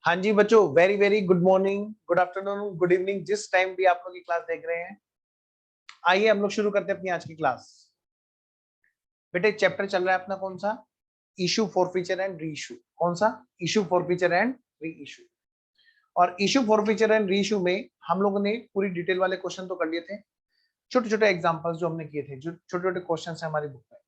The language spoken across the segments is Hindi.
हाँ जी बच्चों, very very good morning, good afternoon, good evening, जिस टाइम भी आप लोग की क्लास देख रहे हैं। आइए हम लोग शुरू करते हैं अपनी आज की क्लास। बेटे चैप्टर चल रहा है अपना कौन सा? Issue forfeiture and re issue. कौन सा? Issue forfeiture and re issue. और issue forfeiture and re issue में हम लोगों ने पूरी डिटेल वाले क्वेश्चन तो कर लिए थे, छोटे छोटे एग्जाम्पल्स जो हमने किए थे, जो छोटे छोटे क्वेश्चन है हमारी बुक में।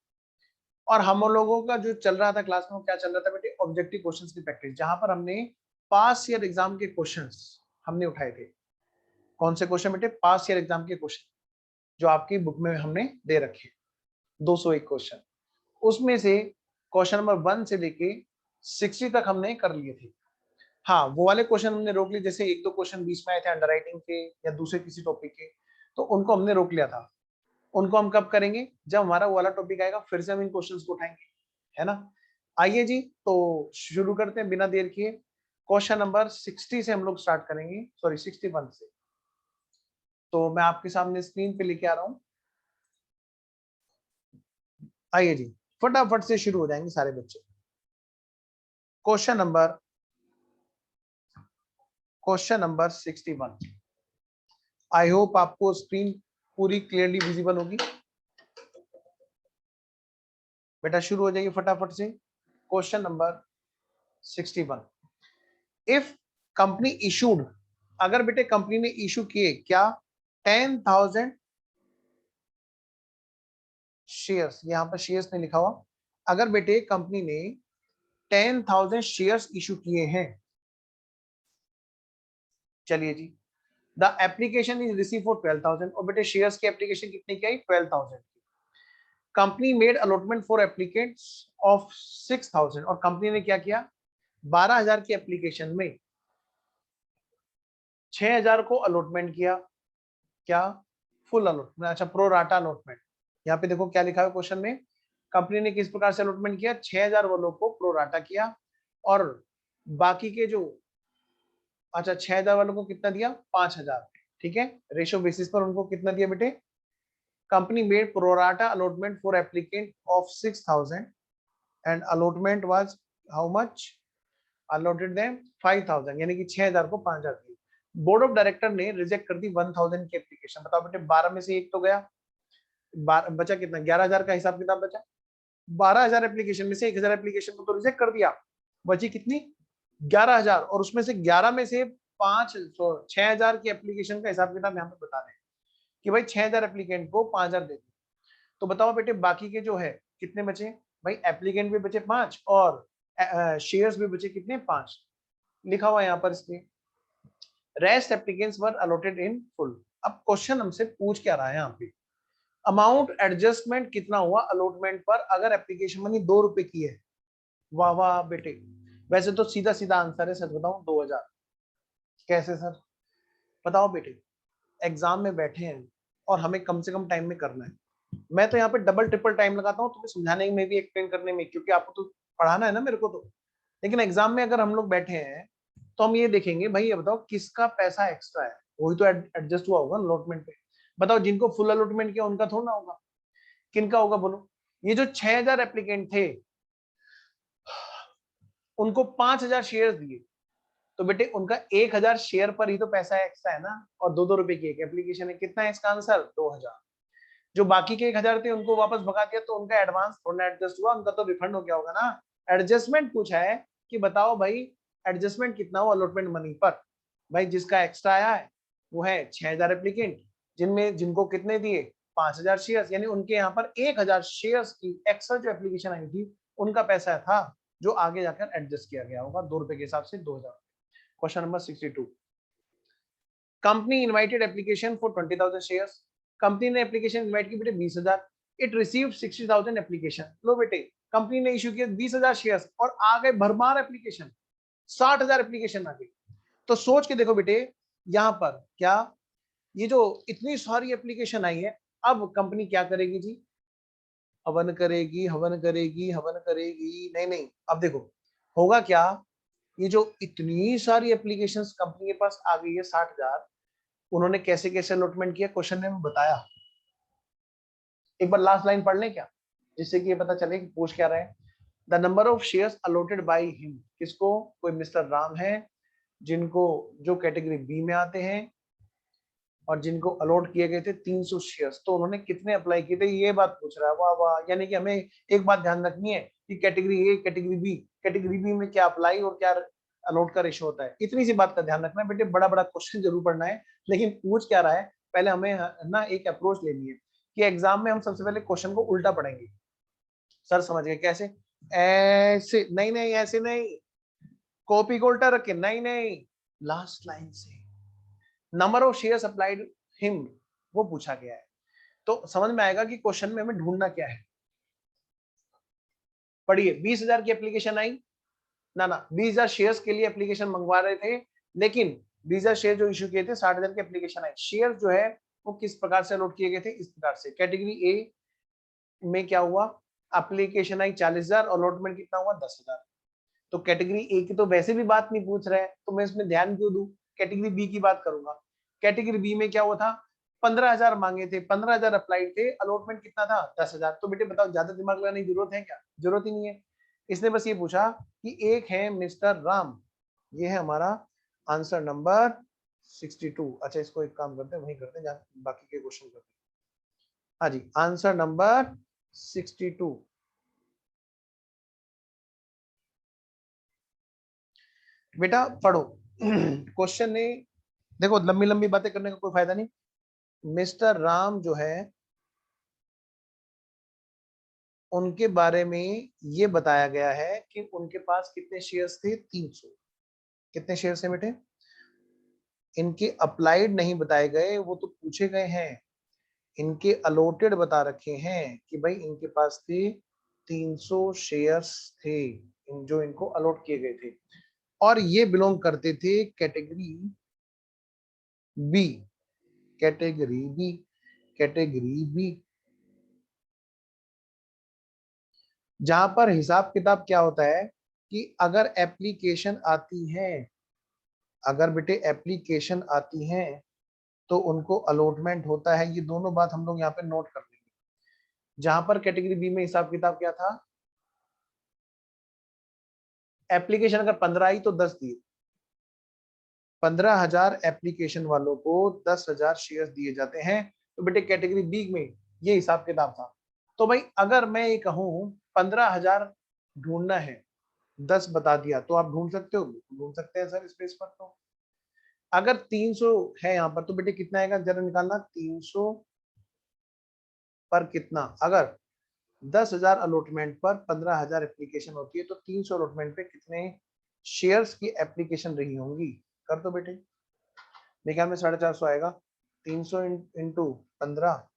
और हम लोगों का जो चल रहा था क्लास में, वो क्या चल रहा था बेटे? ऑब्जेक्टिव क्वेश्चंस की प्रैक्टिस, जहां पर हमने पास ईयर एग्जाम के क्वेश्चंस हमने उठाए थे। कौन से क्वेश्चन बेटे? पास ईयर एग्जाम के क्वेश्चन जो आपकी बुक में हमने दे रखे, 201 क्वेश्चन। उसमें से क्वेश्चन नंबर 1 से लेके 60 तक हमने कर लिए थे। हाँ, वो वाले क्वेश्चन हमने रोक लिए, जैसे एक दो क्वेश्चन बीच में आए थे अंडर राइटिंग के या दूसरे किसी टॉपिक के, तो उनको हमने रोक लिया था। उनको हम कब करेंगे? जब हमारा वो वाला टॉपिक आएगा, फिर से हम इन क्वेश्चंस को उठाएंगे, है ना। आइए जी, तो शुरू करते हैं बिना देर किए। क्वेश्चन नंबर 60 से हम लोग स्टार्ट करेंगे, सॉरी 61 से। तो मैं आपके सामने स्क्रीन पे लेके आ रहा हूं। आइए जी, फटाफट से शुरू हो जाएंगे सारे बच्चे। Question number 61। आई होप आपको स्क्रीन पूरी क्लियरली विजिबल होगी। बेटा शुरू हो जाइए फटाफट से। Question number 61। If company issued, अगर बेटे कंपनी ने इशू किए क्या? 10,000 शेयर्स। यहां पर शेयर्स नहीं लिखा हुआ। अगर बेटे कंपनी ने 10,000 शेयर्स इशू किए हैं, चलिए जी, the application is receive for 12,000। और बेटे शेयर्स की एप्लीकेशन कितने की आई? 12,000। Company made allotment for applicants of 6,000। और कंपनी ने क्या किया? 12,000 की एप्लीकेशन में 6,000 को अलॉटमेंट किया। क्या? फुल अलॉटमेंट, अच्छा प्रो राटा अलॉटमेंट। यहाँ पे देखो क्या लिखा है क्वेश्चन में, कंपनी ने किस प्रकार से अलॉटमेंट किया? 6,000 वालों को प्रो राटा किया, और बाकी के जो, अच्छा 6,000 वालों को कितना दिया? 5,000। ठीक है, रेशो बेसिस पर उनको कितना दिया बेटे? Company made pro rata allotment for applicant of 6,000 and allotment was how much? Allotted them 5,000, यानी कि 6,000 को 5,000 दी। बोर्ड ऑफ डायरेक्टर ने रिजेक्ट कर दी 1,000 की एप्लीकेशन। बताओ बेटे, 12 में से एक तो गया, बचा कितना? 11,000 का हिसाब किताब बचा। 12,000 एप्लीकेशन में से 1,000 एप्लीकेशन को तो रिजेक्ट कर दिया, बची कितनी? 11,000। और उसमें से 11 में से 6,000 की एप्लीकेशन का हिसाब किताब यहाँ पे बता रहे हैं कि भाई 6,000 एप्लीकेंट को 5,000 दे दिए। तो बताओ बेटे बाकी के जो है कितने बचे? भाई एप्लीकेंट भी बचे 5 और शेयर्स भी बचे कितने? 5। लिखा हुआ यहाँ पर इसके, rest applicants were allotted in full. अब क्वेश्चन हमसे पूछ क्या रहा है यहाँ पे? अमाउंट एडजस्टमेंट कितना हुआ अलॉटमेंट पर अगर एप्लीकेशन मनी 2 रुपए की है? वाह वाह बेटे, वैसे तो सीधा सीधा आंसर है, सच बताऊं 2,000। कैसे सर? बताओ बेटे, एग्जाम में बैठे हैं और हमें कम से कम टाइम में करना है। मैं तो यहाँ पे डबल ट्रिपल टाइम लगाता हूँ तुम्हें समझाने में भी, एक्सप्लेन करने में, क्योंकि आपको तो पढ़ाना है ना मेरे को तो। लेकिन एग्जाम में अगर हम लोग बैठे हैं तो हम ये देखेंगे, भाई ये बताओ किसका पैसा एक्स्ट्रा है, वही तो एडजस्ट हुआ होगा अलॉटमेंट पे। बताओ जिनको फुल अलॉटमेंट किया उनका थोड़ा ना होगा, किनका होगा बोलो? ये जो 6,000 एप्लीकेंट थे, उनको 5,000 शेयर दिए, तो बेटे उनका 1,000 शेयर पर ही तो पैसा एक्स्ट्रा है ना। और 2-2 रुपए की एक एप्लीकेशन है, कितना है इसका आंसर? 2,000। जो बाकी के 1,000 थे उनको वापस भगा दिया, तो उनका एडवांस थोड़ा एडजस्ट हुआ, उनका तो रिफंड हो गया होगा ना। एडजस्टमेंट पूछा है कि बताओ भाई एडजस्टमेंट कितना हुआ अलॉटमेंट मनी पर। भाई जिसका एक्स्ट्रा आया है वो है 6,000 एप्लीकेंट, जिनमें जिनको कितने दिए? 5,000 शेयर्स, यानी उनके यहाँ पर 1,000 शेयर्स की एक्स्ट्रा जो एप्लीकेशन आई थी उनका पैसा था, जो आगे जाकर एडजस्ट किया गया होगा 2 रुपए के हिसाब से 2,000। Question number 62। Company invited application for 20,000 shares. Company ने एप्लीकेशन इनवाइट की बेटे 20,000। It receive 60,000 application. लो बेटे, कंपनी ने इशू किया 20,000 शेयर्स और आ गए भरमार एप्लीकेशन, 60,000 एप्लीकेशन आ गई। तो सोच के देखो बेटे, यहाँ पर क्या, ये जो इतनी सारी एप्लीकेशन आई है, अब कंपनी क्या करेगी जी? हवन करेगी, हवन करेगी, हवन करेगी? नहीं नहीं, अब देखो होगा क्या। ये जो इतनी सारी एप्लीकेशंस कंपनी के पास आ गई है 60,000, उन्होंने कैसे कैसे अलॉटमेंट किया क्वेश्चन ने बताया। एक बार लास्ट लाइन पढ़ लें क्या, जिससे कि ये पता चले कि पूछ क्या रहे हैं। The number of shares allotted by him, किसको? कोई मिस्टर राम है, जिनको जो कैटेगरी बी में आते हैं और जिनको अलॉट किए गए थे 300 शेयर्स, तो उन्होंने कितने अप्लाई किए थे, ये बात पूछ रहा है। वाह वाह, यानी कि हमें एक बात ध्यान रखनी है कि कैटेगरी ए, कैटेगरी बी में क्या अप्लाई और क्या अलॉट का रेशो होता है, इतनी सी बात का ध्यान रखना है बेटे। बड़ा बड़ा क्वेश्चन जरूर पढ़ना है, लेकिन पूछ क्या रहा है, पहले हमें ना एक अप्रोच लेनी है कि एग्जाम में हम सबसे पहले क्वेश्चन को उल्टा पढ़ेंगे। सर समझ गए कैसे? ऐसे नहीं, नहीं ऐसे नहीं, कॉपी को उल्टा रख के, नहीं नहीं, लास्ट लाइन से number of shares applied him वो पूछा गया है, तो समझ में आएगा कि क्वेश्चन में हमें ढूंढना क्या है। पढ़िए, 20,000 की एप्लीकेशन आई, ना 20,000 शेयर्स के लिए एप्लीकेशन मंगवा रहे थे, लेकिन 20,000 शेयर जो इश्यू किए थे, 60,000 की एप्लीकेशन आई। शेयर जो है वो किस प्रकार से अलॉट किए गए थे, इस प्रकार से। कैटेगरी ए में क्या हुआ, एप्लीकेशन आई 40,000, अलॉटमेंट कितना हुआ 10,000। तो कैटेगरी ए की तो वैसे भी बात नहीं पूछ रहे हैं, तो मैं इसमें ध्यान क्यों दूं, कैटेगरी बी की बात करूंगा। कैटेगरी बी में क्या हुआ था, 15,000 मांगे थे, 15,000 अप्लाई थे, अलॉटमेंट कितना था 10,000। तो बेटे बताओ, ज्यादा दिमाग लगाने की जरूरत है क्या? जरूरत ही नहीं है। इसने बस ये पूछा कि एक है मिस्टर राम, ये है हमारा आंसर नंबर 62। अच्छा, इसको एक काम करते हैं, वही करते हैं जहाँ बाकी के क्वेश्चन करते हैं। हाँ जी, आंसर नंबर 62। बेटा पढ़ो क्वेश्चन ने, देखो लंबी लंबी बातें करने का कोई फायदा नहीं। मिस्टर राम जो है, उनके बारे में ये बताया गया है कि उनके पास कितने शेयर्स थे, 300। कितने शेयर्स है बेटे, इनके अप्लाइड नहीं बताए गए, वो तो पूछे गए हैं। इनके अलॉटेड बता रखे हैं कि भाई इनके पास थे 300 शेयर्स थे, जो इनको अलॉट किए गए थे, और ये बिलोंग करते थे category B. Category B, category B, जहां पर हिसाब किताब क्या होता है कि अगर एप्लीकेशन आती है, अगर बेटे एप्लीकेशन आती है तो उनको अलॉटमेंट होता है। ये दोनों बात हम लोग यहाँ पे नोट कर लेंगे। जहां पर कैटेगरी बी में हिसाब किताब क्या था, एप्लीकेशन अगर 15 आई तो 10 दिए, 15,000 एप्लीकेशन वालों को 10,000 शेयर दिए जाते हैं। तो बेटे कैटेगरी बी में ये हिसाब किताब था। तो भाई अगर मैं ये कहूं 15,000 ढूंढना है, 10 बता दिया, तो आप ढूंढ सकते हो, ढूंढ सकते हैं सर स्पेस पर। तो अगर 300 है यहाँ पर, तो बेटे कितना आएगा जरा निकालना, 300 पर कितना, अगर 10,000 अलॉटमेंट पर 15,000 एप्लीकेशन होती है, तो 300 अलॉटमेंट पे कितने शेयर्स की एप्लीकेशन रही होंगी। कर दो बेटे, मेरे ख्याल में 450 आएगा। 300 into 15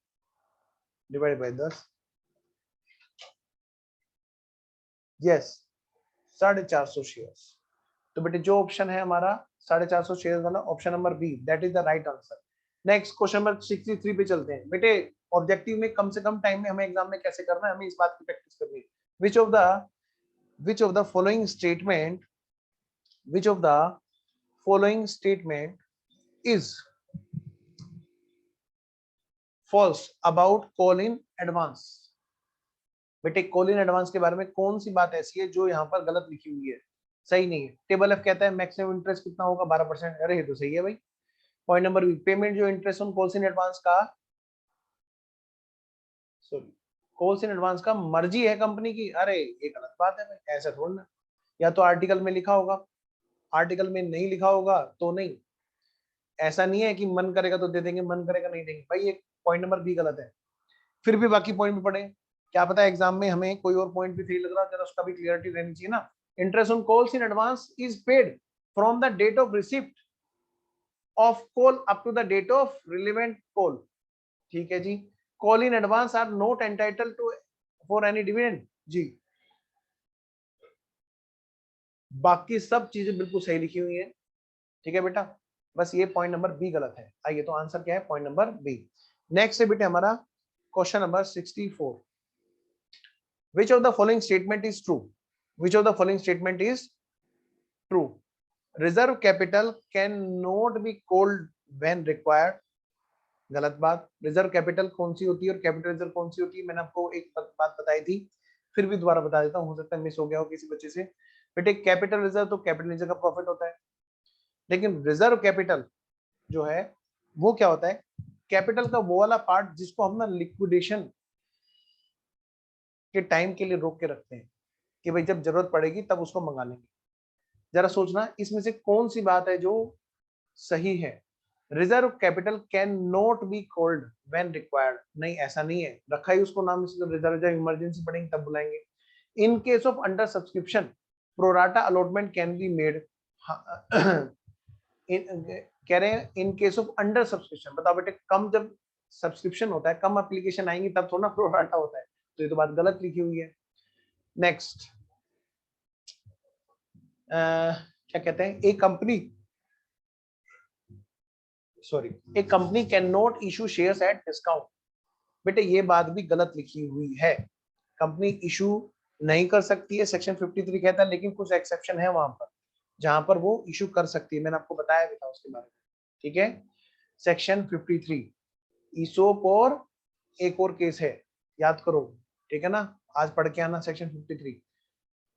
divide by 10, yes 450 shares. तो बेटे जो ऑप्शन है हमारा 450 शेयर वाला, option number B, that is the right answer. Next question number 63 पे चलते हैं। बेटे ऑब्जेक्टिव में कम से कम टाइम में हमें एग्जाम में कैसे करना है, हमें इस बात की प्रैक्टिस करनी है। Which of the following statement, which of the following statement is false about call in advance. बेटे कॉल इन एडवांस के बारे में कौन सी बात ऐसी है जो यहाँ पर गलत लिखी हुई है, सही नहीं है। टेबल एफ कहता है मैक्सिमम इंटरेस्ट कितना होगा, 12%। अरे ये तो सही है भाई। पॉइंट नंबर बी, पेमेंट जो interest on calls in advance का, सॉरी, कॉल्स इन एडवांस का मर्जी है कंपनी की। अरे ये गलत बात है भाई, ऐसा थोड़ा ना। या तो आर्टिकल में लिखा होगा, आर्टिकल में नहीं लिखा होगा तो नहीं। ऐसा नहीं है कि मन करेगा तो दे देंगे, मन करेगा नहीं देंगे भाई। ये पॉइंट नंबर बी गलत है। फिर भी बाकी पॉइंट भी पढ़े, क्या पता एग्जाम में हमें कोई और पॉइंट भी सही लग रहा है, जरा उसका भी क्लियरिटी रहनी चाहिए ना। Interest on calls in advance is paid from the date of receipt of call up to the date of relevant call. ठीक है जी। Call in advance are not entitle to for any dividend जी। बाकी सब चीजें बिल्कुल सही लिखी हुई है। ठीक है बेटा, बस ये पॉइंट नंबर बी गलत है। आइए, तो आंसर क्या है, पॉइंट नंबर बी। नेक्स्ट है बेटे हमारा question number 64। Which of the following statement is true, which of the following statement is true. Reserve capital can not be called when required. गलत बात। रिजर्व कैपिटल कौन सी होती है और कैपिटल रिजर्व कौन सी होती है, मैंने आपको एक बात बताई थी, फिर भी दोबारा बता देता हूँ, हो सकता है मिस हो गया हो किसी बच्चे से। बेटे कैपिटल रिजर्व तो कैपिटल रिजर्व का प्रॉफिट होता है, लेकिन रिजर्व कैपिटल जो है वो क्या होता है, कैपिटल का वो वाला पार्ट जिसको हम ना लिक्विडेशन के टाइम के लिए रोक के रखते हैं कि भाई जब जरूरत पड़ेगी तब उसको मंगा लेंगे। जरा सोचना इसमें से कौन सी बात है जो सही है। Reserve capital can not be called when required, नहीं ऐसा नहीं है, रखा ही उसको नाम इसलिए रिजर्व, जब इमरजेंसी पड़ेगी तब बुलाएंगे। In case of under subscription pro rata allotment can be made, कह रहे हैं in case of under subscription, बताओ बेटे कम जब सब्सक्रिप्शन होता है, कम एप्लीकेशन आएंगी तब थोड़ा प्रोराटा होता है, तो ये तो बात गलत लिखी हुई है। नेक्स्ट क्या कहते हैं, एक company can not issue shares at discount, बेटे ये बात भी गलत लिखी हुई है, कंपनी इशू नहीं कर सकती है, सेक्शन 53 कहता है, लेकिन कुछ एक्सेप्शन है वहां पर जहां पर वो इशू कर सकती है, मैंने आपको बताया भी था उसके बारे में, ठीक है। सेक्शन 53 ईसोप और एक और केस है, याद करो, ठीक है ना, आज पढ़ के आना सेक्शन 53।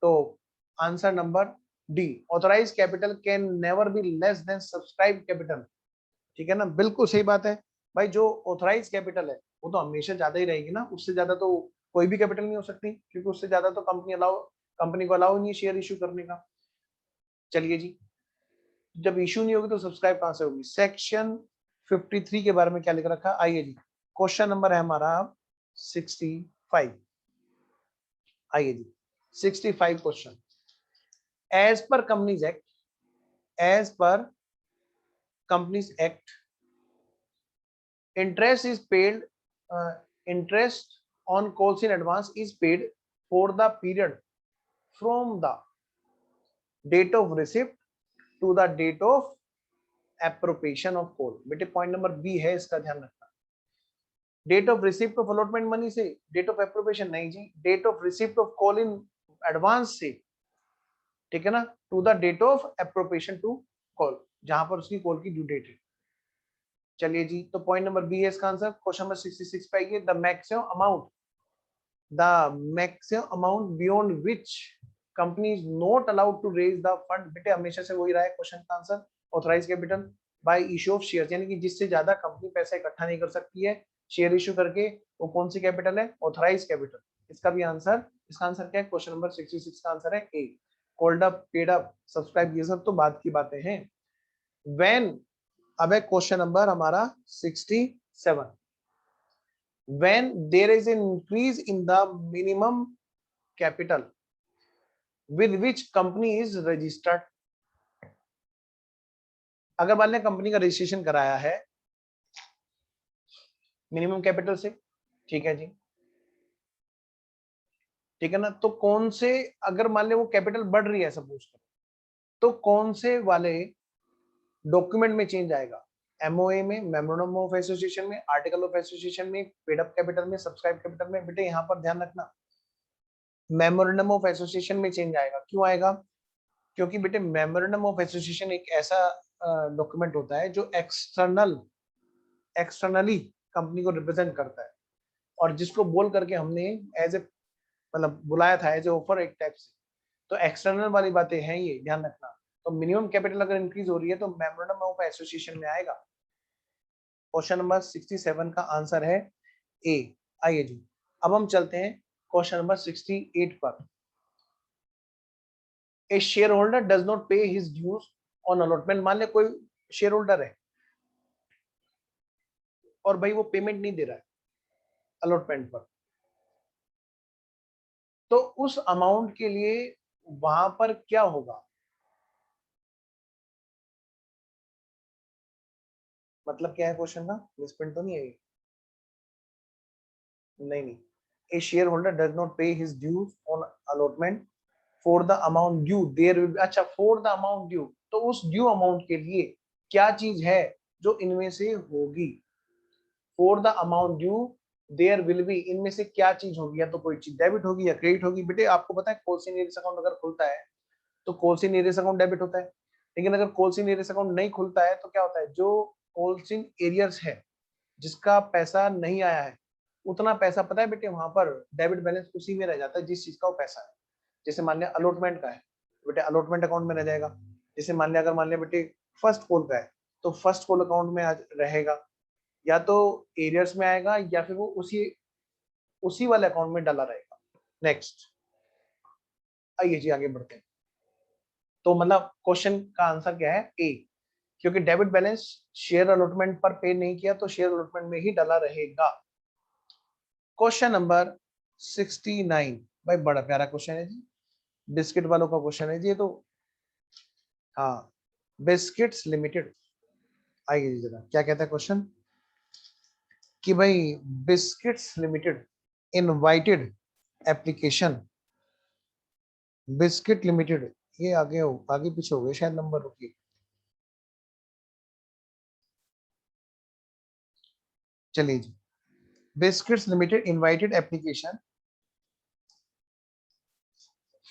तो answer number D, authorise capital can never be less than subscribe capital, ठीक है ना, बिल्कुल सही बात है भाई, जो ऑथराइज कैपिटल है वो तो हमेशा ज्यादा ही रहेगी ना, उससे ज्यादा तो कोई भी कैपिटल नहीं हो सकती, क्योंकि उससे ज्यादा तो कंपनी को अलाउ नहीं शेयर इशू करने का। चलिए जी, जब इशू नहीं होगी तो सब्सक्राइब कहां से होगी। सेक्शन 53 के बारे में क्या लिख रखा, आइए जी, क्वेश्चन नंबर है हमारा 65, आइए जी 65 question. As per companies act, as per companies act, interest is paid, interest on calls in advance is paid for the period from the date of receipt to the date of appropriation of call, बेटे पॉइंट नंबर बी है, इसका ध्यान रखना। Date of receipt of allotment money से, डेट ऑफ एप्रोप्रिएशन नहीं जी, date of receipt of call in advance से, ठीक है ना, to the date of appropriation to call, जहां पर उसकी कॉल की ड्यू डेट है। चलिए जी, तो पॉइंट नंबर बी है इसका आंसर। क्वेश्चन नंबर 66 पे आइए, the maximum amount beyond which company is not allowed to raise the fund, बेटे हमेशा से वही रहा है क्वेश्चन का answer, authorise capital by issue of shares, यानी कि जिससे ज्यादा कंपनी पैसा इकट्ठा नहीं कर सकती है शेयर इशू करके, वो कौन सी कैपिटल है, ऑथराइज कैपिटल। इसका भी आंसर, इसका आंसर क्या है, क्वेश्चन नंबर 66 का आंसर है A, called up, paid up, subscribe, ये सब तो बात की बातें हैं। व्हेन, अब है क्वेश्चन नंबर हमारा 67, when there is an increase in the minimum capital with which company is registered, अगर मान लें कंपनी का रजिस्ट्रेशन कराया है मिनिमम कैपिटल से, ठीक है जी, ठीक है ना, तो कौन से, अगर मान लें वो कैपिटल बढ़ रही है सपोज करो, तो कौन से वाले डॉक्यूमेंट में चेंज आएगा, एमओए में, मेमोरेंडम ऑफ एसोसिएशन में, आर्टिकल ऑफ एसोसिएशन में, पेड अप कैपिटल में, सब्सक्राइब कैपिटल में, बेटे यहां पर ध्यान रखना मेमोरेंडम ऑफ एसोसिएशन में चेंज आएगा। क्यों आएगा, क्योंकि बेटे मेमोरेंडम ऑफ एसोसिएशन एक ऐसा डॉक्यूमेंट होता है जो एक्सटर्नली कंपनी को रिप्रेजेंट करता है, और जिसको बोल करके हमने एज ए मतलब बुलाया था एज ए ऑफर एक टाइप से, तो एक्सटर्नल वाली बातें हैं, ये ध्यान रखना। तो मिनिमम कैपिटल अगर इंक्रीज हो रही है तो मेमोरेंडम ऑफ एसोसिएशन में आएगा। क्वेश्चन नंबर 67 का आंसर है ए। आइए जी, अब हम चलते हैं क्वेश्चन नंबर 68 पर। ए share holder does not pay his dues on allotment, मान ले कोई शेयर होल्डर है और भाई वो पेमेंट नहीं दे रहा है अलॉटमेंट पर, तो उस अमाउंट के लिए वहां पर क्या होगा, मतलब क्या है क्वेश्चन का, मिसप्रिंट तो नहीं है ये, नहीं, a share holder does not pay his dues on allotment for the amount due there will, अच्छा फॉर द अमाउंट ड्यू, तो उस ड्यू अमाउंट के लिए क्या चीज है जो इनमें से होगी, for the amount due there will be, इनमें से क्या चीज होगी, या तो कोई चीज डेबिट होगी या क्रेडिट होगी। बेटे आपको पता है कॉल्स इन एरियर्स अकाउंट अगर खुलता है तो calls in arrears account debit होता है, लेकिन अगर कॉल्स इन एरियर्स अकाउंट नहीं खुलता है तो क्या होता है, जो कॉल्स इन एरियर्स है जिसका पैसा नहीं आया है, उतना पैसा पता है बेटे वहां पर डेबिट बैलेंस उसी में रह जाता है जिस चीज का वो पैसा है। जैसे मान लिया अलॉटमेंट का है, बेटे अलॉटमेंट अकाउंट में रह जाएगा। जैसे मान लिया, अगर मान लिया बेटे फर्स्ट कॉल का है, तो फर्स्ट कॉल अकाउंट में आज रहेगा, या तो एरियर्स में आएगा या फिर वो उसी वाले अकाउंट में डाला रहेगा। नेक्स्ट आइए जी आगे बढ़ते हैं। तो मतलब क्वेश्चन का आंसर क्या है? ए, क्योंकि डेबिट बैलेंस शेयर अलॉटमेंट पर पे नहीं किया तो शेयर अलॉटमेंट में ही डाला रहेगा। क्वेश्चन नंबर 69, भाई बड़ा प्यारा क्वेश्चन है जी, बिस्किट वालों का क्वेश्चन है जी ये तो। हाँ, बिस्किट्स लिमिटेड, आइए जी जरा क्या कहता है क्वेश्चन कि भाई biscuits limited invited application, biscuit limited, ये आगे पीछे हो गए शायद नंबर, रुकिए चलिए जी। Biscuits limited invited application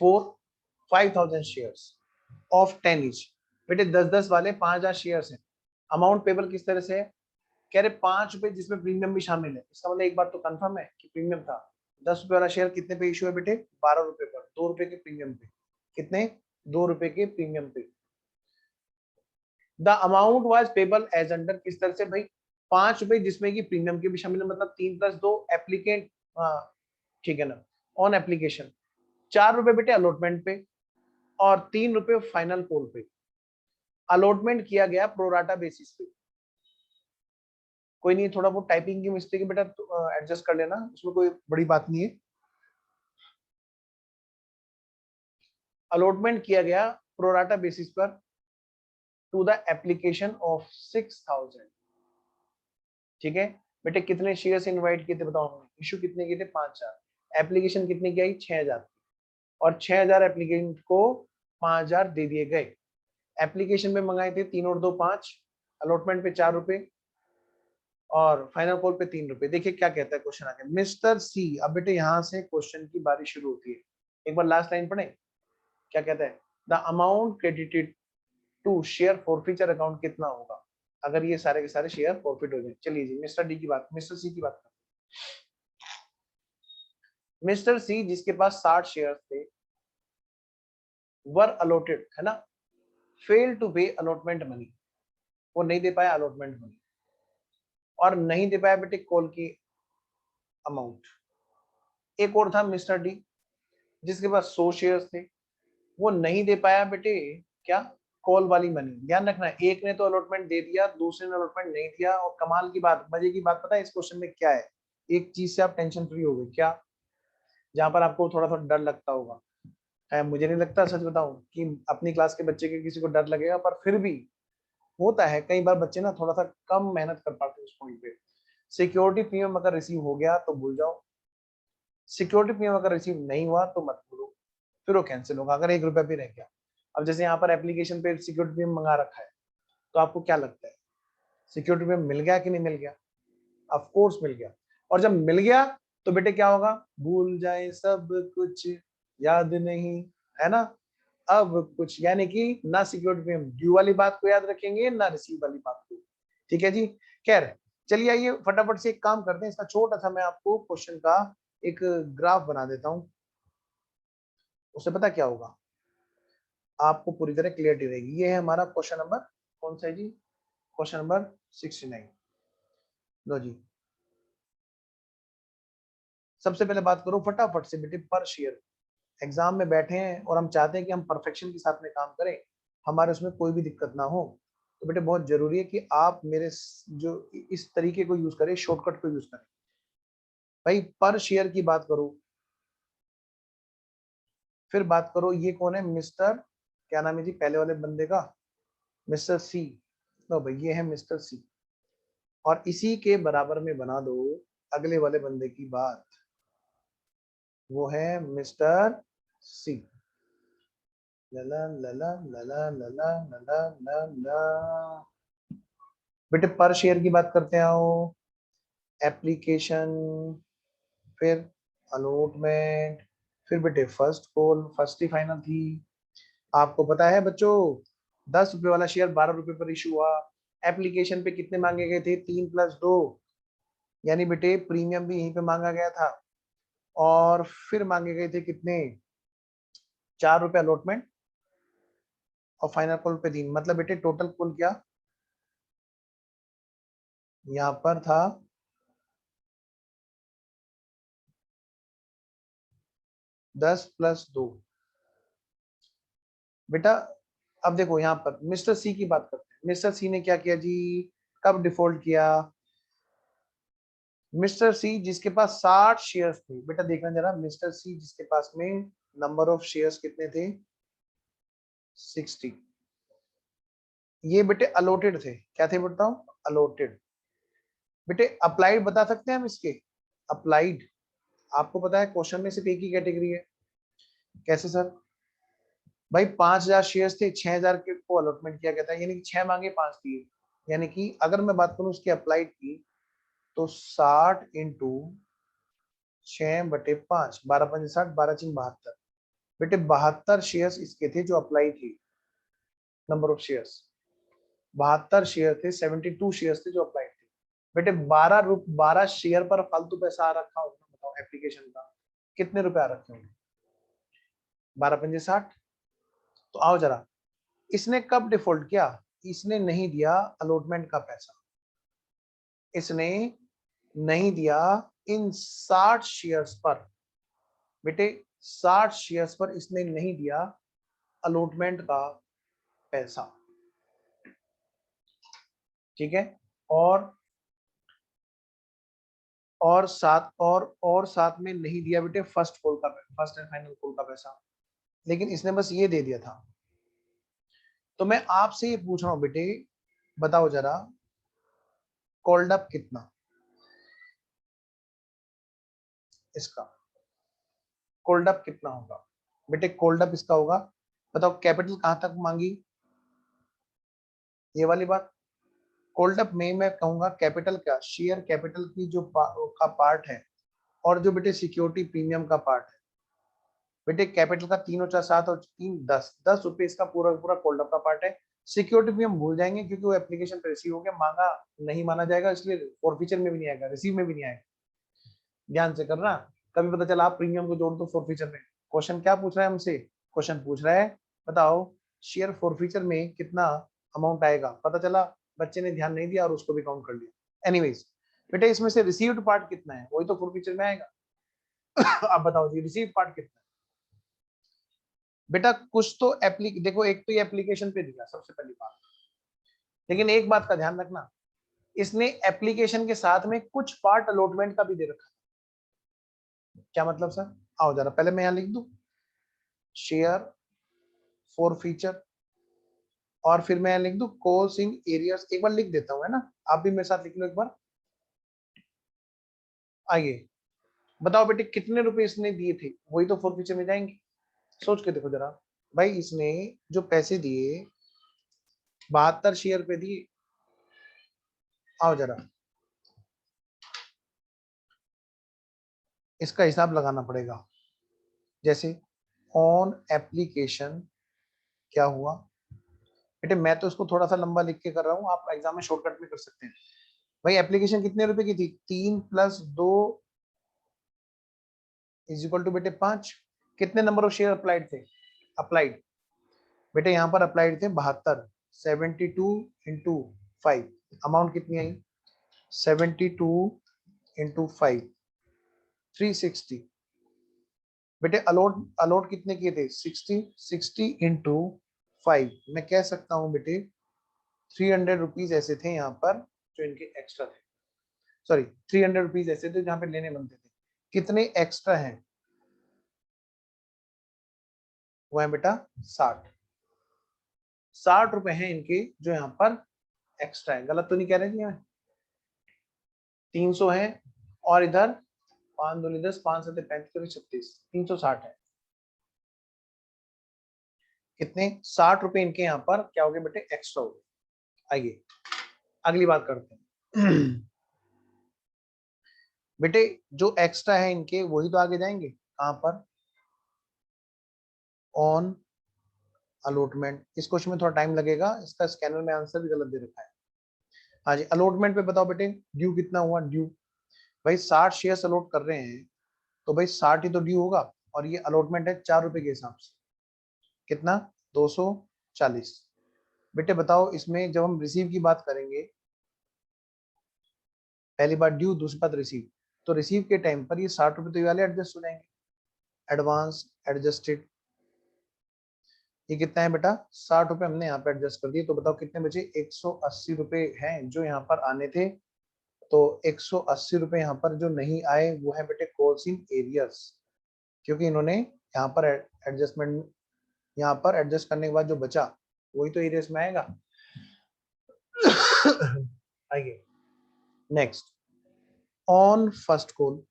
for 5000 shares of 10 each. बेटे 10-10 वाले 5000 शेयर्स हैं। अमाउंट पेबल किस तरह से है? कह रहे 5 रुपए जिसमें प्रीमियम भी शामिल है। इसका मतलब एक बात तो कंफर्म है कि प्रीमियम था। 10 रुपए वाला शेयर कितने पे इशू है बेटे? 12 रुपए पर, 2 रुपए के प्रीमियम पे। कितने? 2 रुपए के प्रीमियम पे। The amount was payable as under, किस तरह से भाई? 5 रुपए जिसमें कि प्रीमियम के भी शामिल है, मतलब 3+2 एप्लीकेंट, ठीक है ना, ऑन एप्लीकेशन। 4 रुपए बेटे अलॉटमेंट पे और 3 रुपए फाइनल कॉल पे। अलॉटमेंट किया गया प्रोराटा बेसिस पे। कोई नहीं, थोड़ा बहुत टाइपिंग की मिस्टेक है बेटा, एडजस्ट कर लेना, उसमें कोई बड़ी बात नहीं है। अलॉटमेंट किया गया प्रोराटा बेसिस पर टू द एप्लीकेशन ऑफ 6000। ठीक है बेटे, कितने शेयर्स इनवाइट किए थे बताओ? हमने इशू कितने किए थे? 5000। एप्लीकेशन कितने की आई? 6000। और 6000 एप्लीकेंट को 5000 दे दिए गए। एप्लीकेशन में मंगाए थे 3 और 2 5, अलॉटमेंट पे 4 रुपए और फाइनल कॉल पे 3 रुपए। देखिए क्या कहता है क्वेश्चन आगे, मिस्टर सी। अब बेटे यहाँ से क्वेश्चन की बारी शुरू होती है। एक बार लास्ट लाइन पढ़े, क्या कहता है? The amount credited to share forfeiture account कितना होगा अगर ये सारे के सारे शेयर फॉरफिट हो जाए? चलिए जी मिस्टर सी की बात करते हैं। मिस्टर सी जिसके पास 60 शेयर थे, वर अलॉटेड, है ना, फेल टू पे अलॉटमेंट मनी, वो नहीं दे पाया अलॉटमेंट मनी, और नहीं दे पाया बेटे कॉल की अमाउंट। एक और था मिस्टर डी जिसके पास 100 शेयर्स थे, वो नहीं दे पाया बेटे क्या? कॉल वाली मनी। ध्यान रखना, एक ने तो अलॉटमेंट दे दिया, दूसरे ने अलॉटमेंट नहीं दिया। और कमाल की बात, मजे की बात पता है इस क्वेश्चन में क्या है? एक चीज से आप टेंशन फ्री हो गए, क्या? जहां पर आपको थोड़ा थोड़ा डर लगता होगा, है, मुझे नहीं लगता, सच बताऊं, कि अपनी क्लास के बच्चे के किसी को डर लगेगा, पर फिर भी होता है कई बार बच्चे ना थोड़ा सा कम मेहनत कर पाते हैं उस पॉइंट पे। सिक्योरिटी प्रीमियम अगर रिसीव हो गया तो भूल जाओ, सिक्योरिटी प्रीमियम अगर रिसीव नहीं हुआ तो मत भूलो, फिर वो कैंसिल होगा अगर 1 रुपया भी रह गया। अब जैसे यहाँ पर एप्लीकेशन पे सिक्योरिटी प्रीमियम मंगा रखा है, तो आपको क्या लगता है सिक्योरिटी प्रीमियम मिल गया कि नहीं मिल गया? ऑफ कोर्स मिल गया। और जब मिल गया तो बेटे क्या होगा? भूल जाए सब कुछ, याद नहीं, है ना, अब कुछ, यानी कि ना सिक्योरिटी प्रीमियम ड्यू वाली बात को याद रखेंगे ना रिसीव वाली बात को। ठीक है जी। खैर चलिए, आइए फटाफट से एक काम करते हैं, इसका छोटा सा मैं आपको क्वेश्चन का एक ग्राफ बना देता हूं। उससे पता क्या होगा, आपको पूरी तरह क्लियरिटी रहेगी। ये है हमारा क्वेश्चन नंबर, कौन सा है जी? Question number 69। लो जी, सबसे पहले बात करो फटाफट से बेटे पर शेयर। एग्जाम में बैठे हैं और हम चाहते हैं कि हम परफेक्शन के साथ में काम करें, हमारे उसमें कोई भी दिक्कत ना हो। तो बेटे बहुत जरूरी है कि आप मेरे जो इस तरीके को यूज करें, शॉर्टकट को यूज करें। भाई पर शेयर की बात करो, फिर बात करो ये कौन है? मिस्टर, क्या नाम है जी पहले वाले बंदे का? मिस्टर सी। लो भाई ये है मिस्टर सी, और इसी के बराबर में बना दो अगले वाले बंदे की बात, वो है मिस्टर सी। लला लला लला लला लला लला। बेटे पर शेयर की बात करते हैं, आओ। एप्लीकेशन, फिर अलॉटमेंट, फिर बेटे फर्स्ट कॉल, फर्स्ट ही फाइनल थी। आपको पता है बच्चों, 10 रुपए वाला शेयर 12 रुपए पर इशू हुआ। एप्लीकेशन पे कितने मांगे गए थे? 3+2, यानी बेटे प्रीमियम भी यहीं पे मांगा गया था। और फिर मांगे गए थे कितने? 4 रुपए अलॉटमेंट और फाइनल कॉल पे 3, मतलब बेटे टोटल कुल क्या यहाँ पर था 10 + 2। बेटा अब देखो यहाँ पर मिस्टर सी की बात करते हैं। मिस्टर सी ने क्या किया जी, कब डिफॉल्ट किया? मिस्टर सी जिसके पास 60 शेयर्स थे, बेटा देखना जरा, मिस्टर सी जिसके पास में नंबर ऑफ शेयर्स कितने थे? 60। ये बेटे अलॉटेड थे, क्या थे बताओ? अलॉटेड। बेटे अप्लाइड बता सकते हैं हम इसके? अप्लाइड आपको पता है क्वेश्चन में सिर्फ एक ही कैटेगरी है। कैसे सर? भाई 5000 शेयर्स थे, 6000 के को अलॉटमेंट किया गया था, यानी कि 6 मांगे 5 दिए। यानी कि अगर मैं बात करूं उसकी अप्लाइड की, तो 60 इंटू 6/5, 12×5 = 60, 12×6 = 72। बेटे 72 शेयर्स इसके थे जो अप्लाई थे। नंबर ऑफ शेयर्स 72 शेयर थे, 72 शेयर्स थे जो अप्लाई थे। बेटे 12 शेयर पर फालतू पैसा आ रखा होगा, बताओ एप्लीकेशन का कितने रुपए आ रखे होंगे? 12×5 = 60। तो आओ जरा, इसने कब डिफॉल्ट किया? इसने नहीं दिया अलॉटमेंट का पैसा, इसने नहीं दिया इन 60 शेयर्स पर। बेटे 60 शेयर्स पर इसने नहीं दिया अलॉटमेंट का पैसा, ठीक है। और साथ में नहीं दिया बेटे फर्स्ट एंड फाइनल कॉल का पैसा, लेकिन इसने बस ये दे दिया था। तो मैं आपसे ये पूछ रहा हूं बेटे, बताओ जरा कॉल्ड अप कितना इसका? कोल्ड अप कितना होगा? बेटे कोल्ड अप इसका होगा, बताओ कैपिटल कहां तक मांगी? ये वाली बात। कोल्ड अप में मैं कहूंगा कैपिटल का, शेयर कैपिटल की जो का पार्ट है, और जो बेटे सिक्योरिटी प्रीमियम का पार्ट है। बेटे कैपिटल का 3 और 4 7 और 3 10 रुपए इसका पूरा पूरा कोल्ड अप का पार्ट है। सिक्योरिटी प्रीमियम भूल जाएंगे क्योंकि वो एप्लीकेशन पे रिसीव हो गया, मांगा नहीं माना जाएगा, इसलिए फॉरफीचर में भी नहीं आएगा, रिसीव में भी नहीं आएगा। ध्यान से करना, कभी पता चला आप प्रीमियम को जोड़ दो फॉरफीचर में। क्वेश्चन क्या पूछ रहा है हमसे? क्वेश्चन पूछ रहा है बताओ शेयर फॉरफीचर में कितना अमाउंट आएगा, पता चला बच्चे ने ध्यान नहीं दिया और उसको भी काउंट कर लिया। एनीवेज बेटा इसमें से रिसीव्ड पार्ट कितना है, वही तो फॉरफीचर में आएगा। आप बताओ जी रिसीव पार्ट कितना है? बेटा कुछ तो देखो, एक तो ये एप्लीकेशन पे दिया सबसे पहली बात, लेकिन एक बात का ध्यान रखना, इसने एप्लीकेशन के साथ में कुछ पार्ट अलॉटमेंट का भी दे रखा है। क्या मतलब सर? आओ जरा पहले मैं यहाँ लिख दूं शेयर फॉरफीचर, और फिर मैं लिख दूं कॉल्स इन एरियाज, एक बार लिख देता हूं, है ना? आप भी मेरे साथ लिख लो एक बार। आइए बताओ बेटे कितने रुपए इसने दिए थे, वही तो फॉरफीचर में जाएंगे। सोच के देखो जरा, भाई इसने जो पैसे दिए 72 शेयर पे दिए। आओ जरा इसका हिसाब लगाना पड़ेगा। जैसे ऑन एप्लीकेशन क्या हुआ? बेटे मैं तो इसको थोड़ा सा लंबा लिख के कर रहा हूँ, आप एग्जाम में शॉर्टकट में कर सकते हैं। भाई एप्लीकेशन कितने रुपए की थी? 3 + 2 = बेटे 5। कितने नंबर ऑफ शेयर अप्लाइड थे? अप्लाइड बेटे यहाँ पर अप्लाइड थे 72। 72 इंटू 5, अमाउंट कितनी आई? 72 इंटू 5, 360। बेटे अलॉट अलॉट कितने किए थे? 60। 60 इंटू 5, मैं कह सकता हूँ बेटे 300 रुपीज ऐसे थे यहाँ पर जो इनके एक्स्ट्रा थे। सॉरी 300 रुपीज ऐसे थे जहाँ पे लेने बनते थे। कितने एक्स्ट्रा हैं? वो है बेटा 60। 60 रुपए हैं इनके जो यहाँ पर एक्स्ट्रा है। गलत तो नहीं कह रहे थे? 300 है, और इधर 5 दूनी 10, 5 7 35 36, 360 है। कितने? 60 रुपए इनके यहाँ पर क्या हो गए बेटे? एक्स्ट्रा हो गए। आइए अगली बात करते हैं। बेटे जो एक्स्ट्रा है इनके वही तो आगे जाएंगे, कहां पर? On allotment. इस क्वेश्चन में थोड़ा टाइम लगेगा, इसका स्कैनर में आंसर भी गलत दे रखा है। हाँ जी अलॉटमेंट पे बताओ बेटे ड्यू कितना हुआ? ड्यू भाई 60 शेयर अलॉट कर रहे हैं, तो भाई 60 ही तो ड्यू होगा, और ये अलॉटमेंट है 4 रुपए के हिसाब से। कितना? 200 40। बेटे बताओ इसमें जब हम रिसीव की बात करेंगे, पहली बात ड्यू, दूसरी बात रिसीव, तो रिसीव के टाइम पर ये 60 रुपए तो ये वाले एडजस्ट हो जाएंगे, एडवांस एडजस्टेड, ये कितना है बेटा 60 रुपए हमने यहाँ पे एडजस्ट कर दिए, तो बताओ कितने बचे 180 रुपए हैं जो यहाँ पर आने थे। तो 180 रुपए यहाँ पर जो नहीं आए वो है बेटे कॉल्स इन एरियर्स, क्योंकि इन्होंने यहाँ पर एडजस्टमेंट, यहाँ पर एडजस्ट करने के बाद जो बचा वही तो एरियर्स में आएगा। आइए नेक्स्ट, ऑन फर्स्ट कॉल,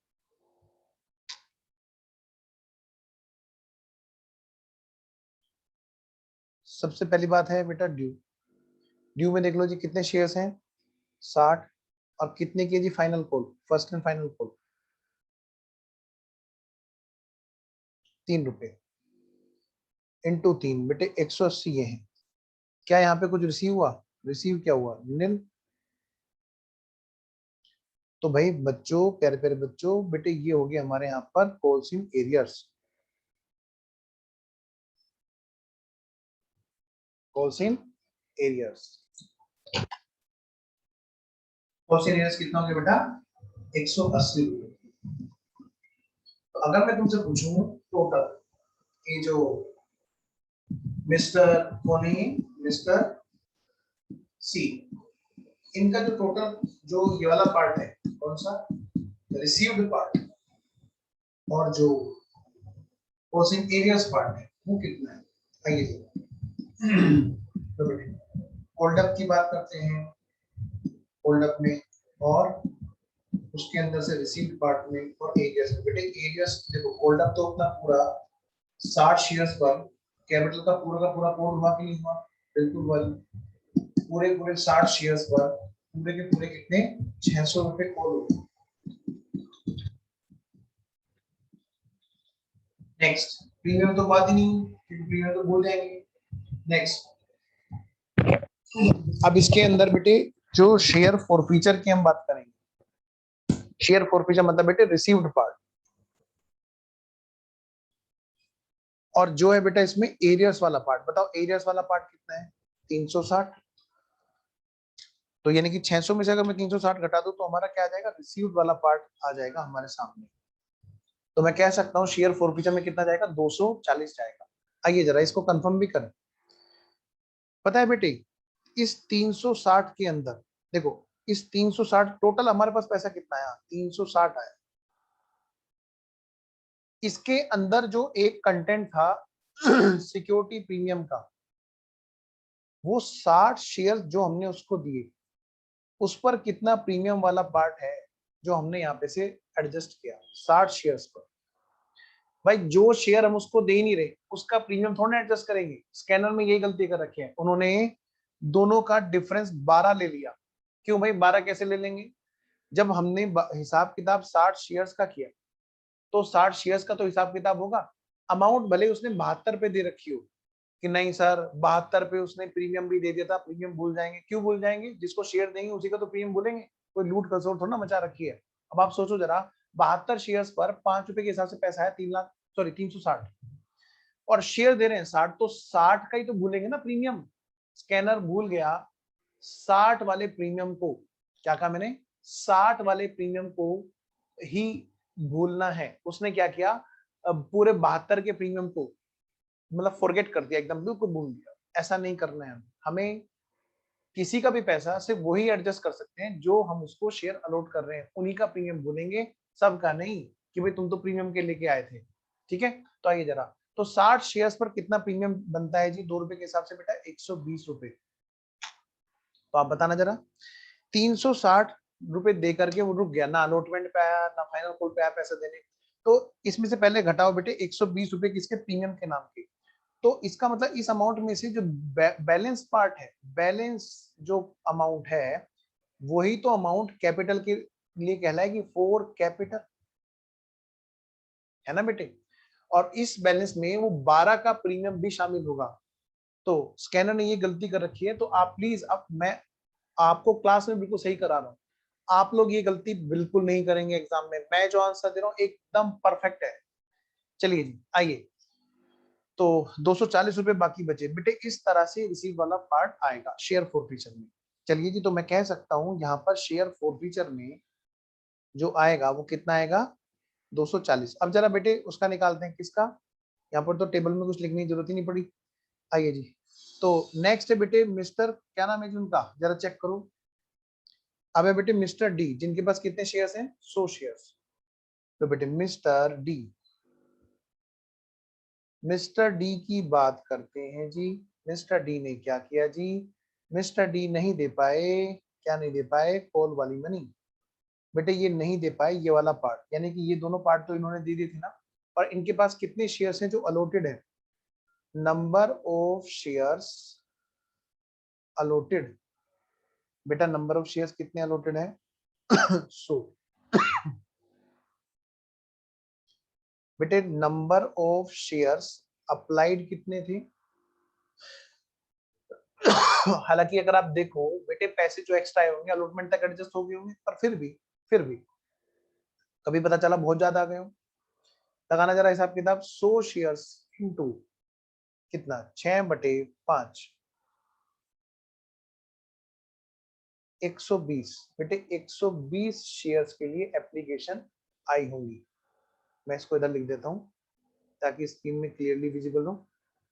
सबसे पहली बात है बेटा ड्यू। ड्यू में देख लो जी कितने शेयर्स हैं 60, और कितने की जी final call, first and final call 3 रुपए इंटू 3 बेटे 180 ये हैं। क्या यहाँ पे कुछ रिसीव हुआ, रिसीव क्या हुआ निल। तो भाई बच्चों, प्यारे प्यारे बच्चों, बेटे ये हो गया हमारे यहाँ पर calls in arrears, calls in arrears. Calls in arrears कितना हो गया बेटा 180 रुपए। तो अगर मैं तुमसे पूछूं टोटल, ये जो मिस्टर कौन है, मिस्टर सी, इनका जो टोटल जो ये वाला पार्ट है कौन सा रिसीव्ड पार्ट, और जो कॉल्स इन एरियर्स पार्ट है वो कितना है। आइए होल्ड अप की बात करते हैं, होल्ड अप में और उसके अंदर से रिसीव्ड पार्ट में और एरियर्स में। बेटे एरियर्स देखो, होल्ड अप तो अपना पूरा 60 शेयर्स पर कैपिटल का पूरा कोड हुआ कि नहीं हुआ, बिल्कुल हुआ। पूरे पूरे 60 शेयर्स पर पूरे के पूरे कितने 600 रुपए कोड हुए। नेक्स्ट प्रीमियम तो बात ही नहीं, क्योंकि प्रीमियम तो भूल जाएंगे। नेक्स्ट अब इसके अंदर बेटे जो शेयर फॉरफीचर की हम बात करेंगे, शेयर फॉरफीचर मतलब बेटे रिसीव्ड पार्ट, और जो है बेटा इसमें एरियर्स वाला पार्ट, बताओ एरियर्स वाला पार्ट कितना है 360। तो यानी कि 600 में से अगर मैं 360 घटा दूं तो हमारा क्या आ जाएगा, रिसीव्ड वाला पार्ट आ जाएगा हमारे सामने। तो मैं कह सकता हूं शेयर फॉरफीचर में कितना जाएगा 240 जाएगा। आइए जरा इसको कंफर्म भी करें। पता है बेटे इस 360 के अंदर देखो, इस 360 टोटल हमारे पास पैसा कितना आया 360 आया। इसके अंदर जो एक कंटेंट था सिक्योरिटी प्रीमियम का, वो 60 शेयर जो हमने उसको दिए, उस पर कितना प्रीमियम वाला पार्ट है जो हमने यहाँ पे से एडजस्ट किया 60 शेयर्स पर। भाई जो शेयर हम उसको दे नहीं रहे उसका प्रीमियम थोड़ा एडजस्ट करेंगे। स्कैनर में यही गलती कर रखी है उन्होंने, दोनों का डिफरेंस 12 ले लिया। क्यों भाई 12 कैसे ले लेंगे, जब हमने हिसाब किताब 60 शेयर्स का किया तो 60 शेयर्स का तो हिसाब किताब होगा। अमाउंट भले उसने 72 पे दे रखी हो कि नहीं सर 72 पे उसने प्रीमियम भी दे दिया था, प्रीमियम भूल जाएंगे। क्यों भूल जाएंगे, जिसको शेयर देंगे उसी का तो प्रीमियम भूलेंगे, कोई लूट खसोट थोड़ा ना मचा रखी है। अब आप सोचो जरा 72 शेयर्स पर 5 रुपए के हिसाब से पैसा है 3 लाख, सॉरी 360, और शेयर दे रहे हैं 60, तो 60 का ही तो भूलेंगे ना प्रीमियम। स्कैनर भूल गया 60 वाले प्रीमियम को, क्या कहा मैंने 60 वाले प्रीमियम को ही भूलना है। उसने क्या किया, अब पूरे 72 के प्रीमियम को मतलब फॉरगेट कर दिया, एकदम बिल्कुल भूल दिया। ऐसा नहीं करना है हमें। किसी का भी पैसा सिर्फ वही एडजस्ट कर सकते हैं जो हम उसको शेयर अलॉट कर रहे हैं, उन्हीं का प्रीमियम भूलेंगे, सबका नहीं कि भाई तुम तो प्रीमियम के लेके आए थे। ठीक है, तो आइए जरा, तो 60 शेयर्स पर कितना प्रीमियम बनता है जी 2 रुपए के हिसाब से बेटा 120 रुपए। तो आप बताना जरा, 360 रुपए दे करके वो रुक गया, ना अलॉटमेंट पे आया ना फाइनल कॉल पे आया पैसा देने। तो इसमें से पहले घटाओ बेटे 120 रुपए किसके, प्रीमियम के नाम के। तो इसका मतलब इस अमाउंट में से जो बैलेंस पार्ट है, बैलेंस जो अमाउंट है वही तो अमाउंट कैपिटल के लिए कहलाएगी, फॉर कैपिटल, है ना बेटे। और इस बैलेंस में वो 12 का प्रीमियम भी शामिल होगा। तो स्कैनर ने ये गलती कर रखी है, तो आप प्लीज, अब मैं आपको क्लास में बिल्कुल सही करा रहा हूं, आप लोग ये गलती बिल्कुल नहीं करेंगे एग्जाम में। मैं जो आंसर दे रहा हूं एकदम परफेक्ट है। चलिए जी आइए, तो 240 रुपए बाकी बचे बेटे। इस तरह से रिसीव वाला पार्ट आएगा शेयर फोरफीचर में। चलिए जी, तो मैं कह सकता हूं यहाँ पर शेयर फोरफीचर में जो आएगा वो कितना आएगा, 240। अब जरा बेटे उसका निकालते हैं, किसका, यहाँ पर तो टेबल में कुछ लिखने की जरूरत ही नहीं पड़ी। आइए जी, तो नेक्स्ट है बेटे मिस्टर, क्या नाम है जी उनका, जरा चेक करो। अब है बेटे मिस्टर डी, जिनके पास कितने शेयर्स हैं, 100 शेयर्स। तो बेटे मिस्टर डी, मिस्टर डी की बात करते हैं जी। मिस्टर डी ने क्या किया जी, मिस्टर डी नहीं दे पाए, क्या नहीं दे पाए, कॉल वाली मनी। बेटे ये नहीं दे पाए ये वाला पार्ट, यानी कि ये दोनों पार्ट तो इन्होंने दे दी थी ना, और इनके पास कितने शेयर्स हैं जो अलॉटेड है, नंबर ऑफ शेयर्स अलॉटेड। बेटा नंबर ऑफ शेयर्स कितने अलॉटेड है, 100। बेटे नंबर ऑफ शेयर्स अप्लाइड कितने थे, हालांकि अगर आप देखो बेटे पैसे जो एक्स्ट्रा आए होंगे अलॉटमेंट तक एडजस्ट हो गए होंगे, पर फिर भी कभी पता चला बहुत ज्यादा आ गए हो। लगाना जरा हिसाब किताब, 100 शेयर्स इनटू कितना, 6/5, 120। बेटे 120 शेयर्स के लिए एप्लीकेशन आई होंगी। मैं इसको इधर लिख देता हूं ताकि स्क्रीन में क्लियरली विजिबल हो।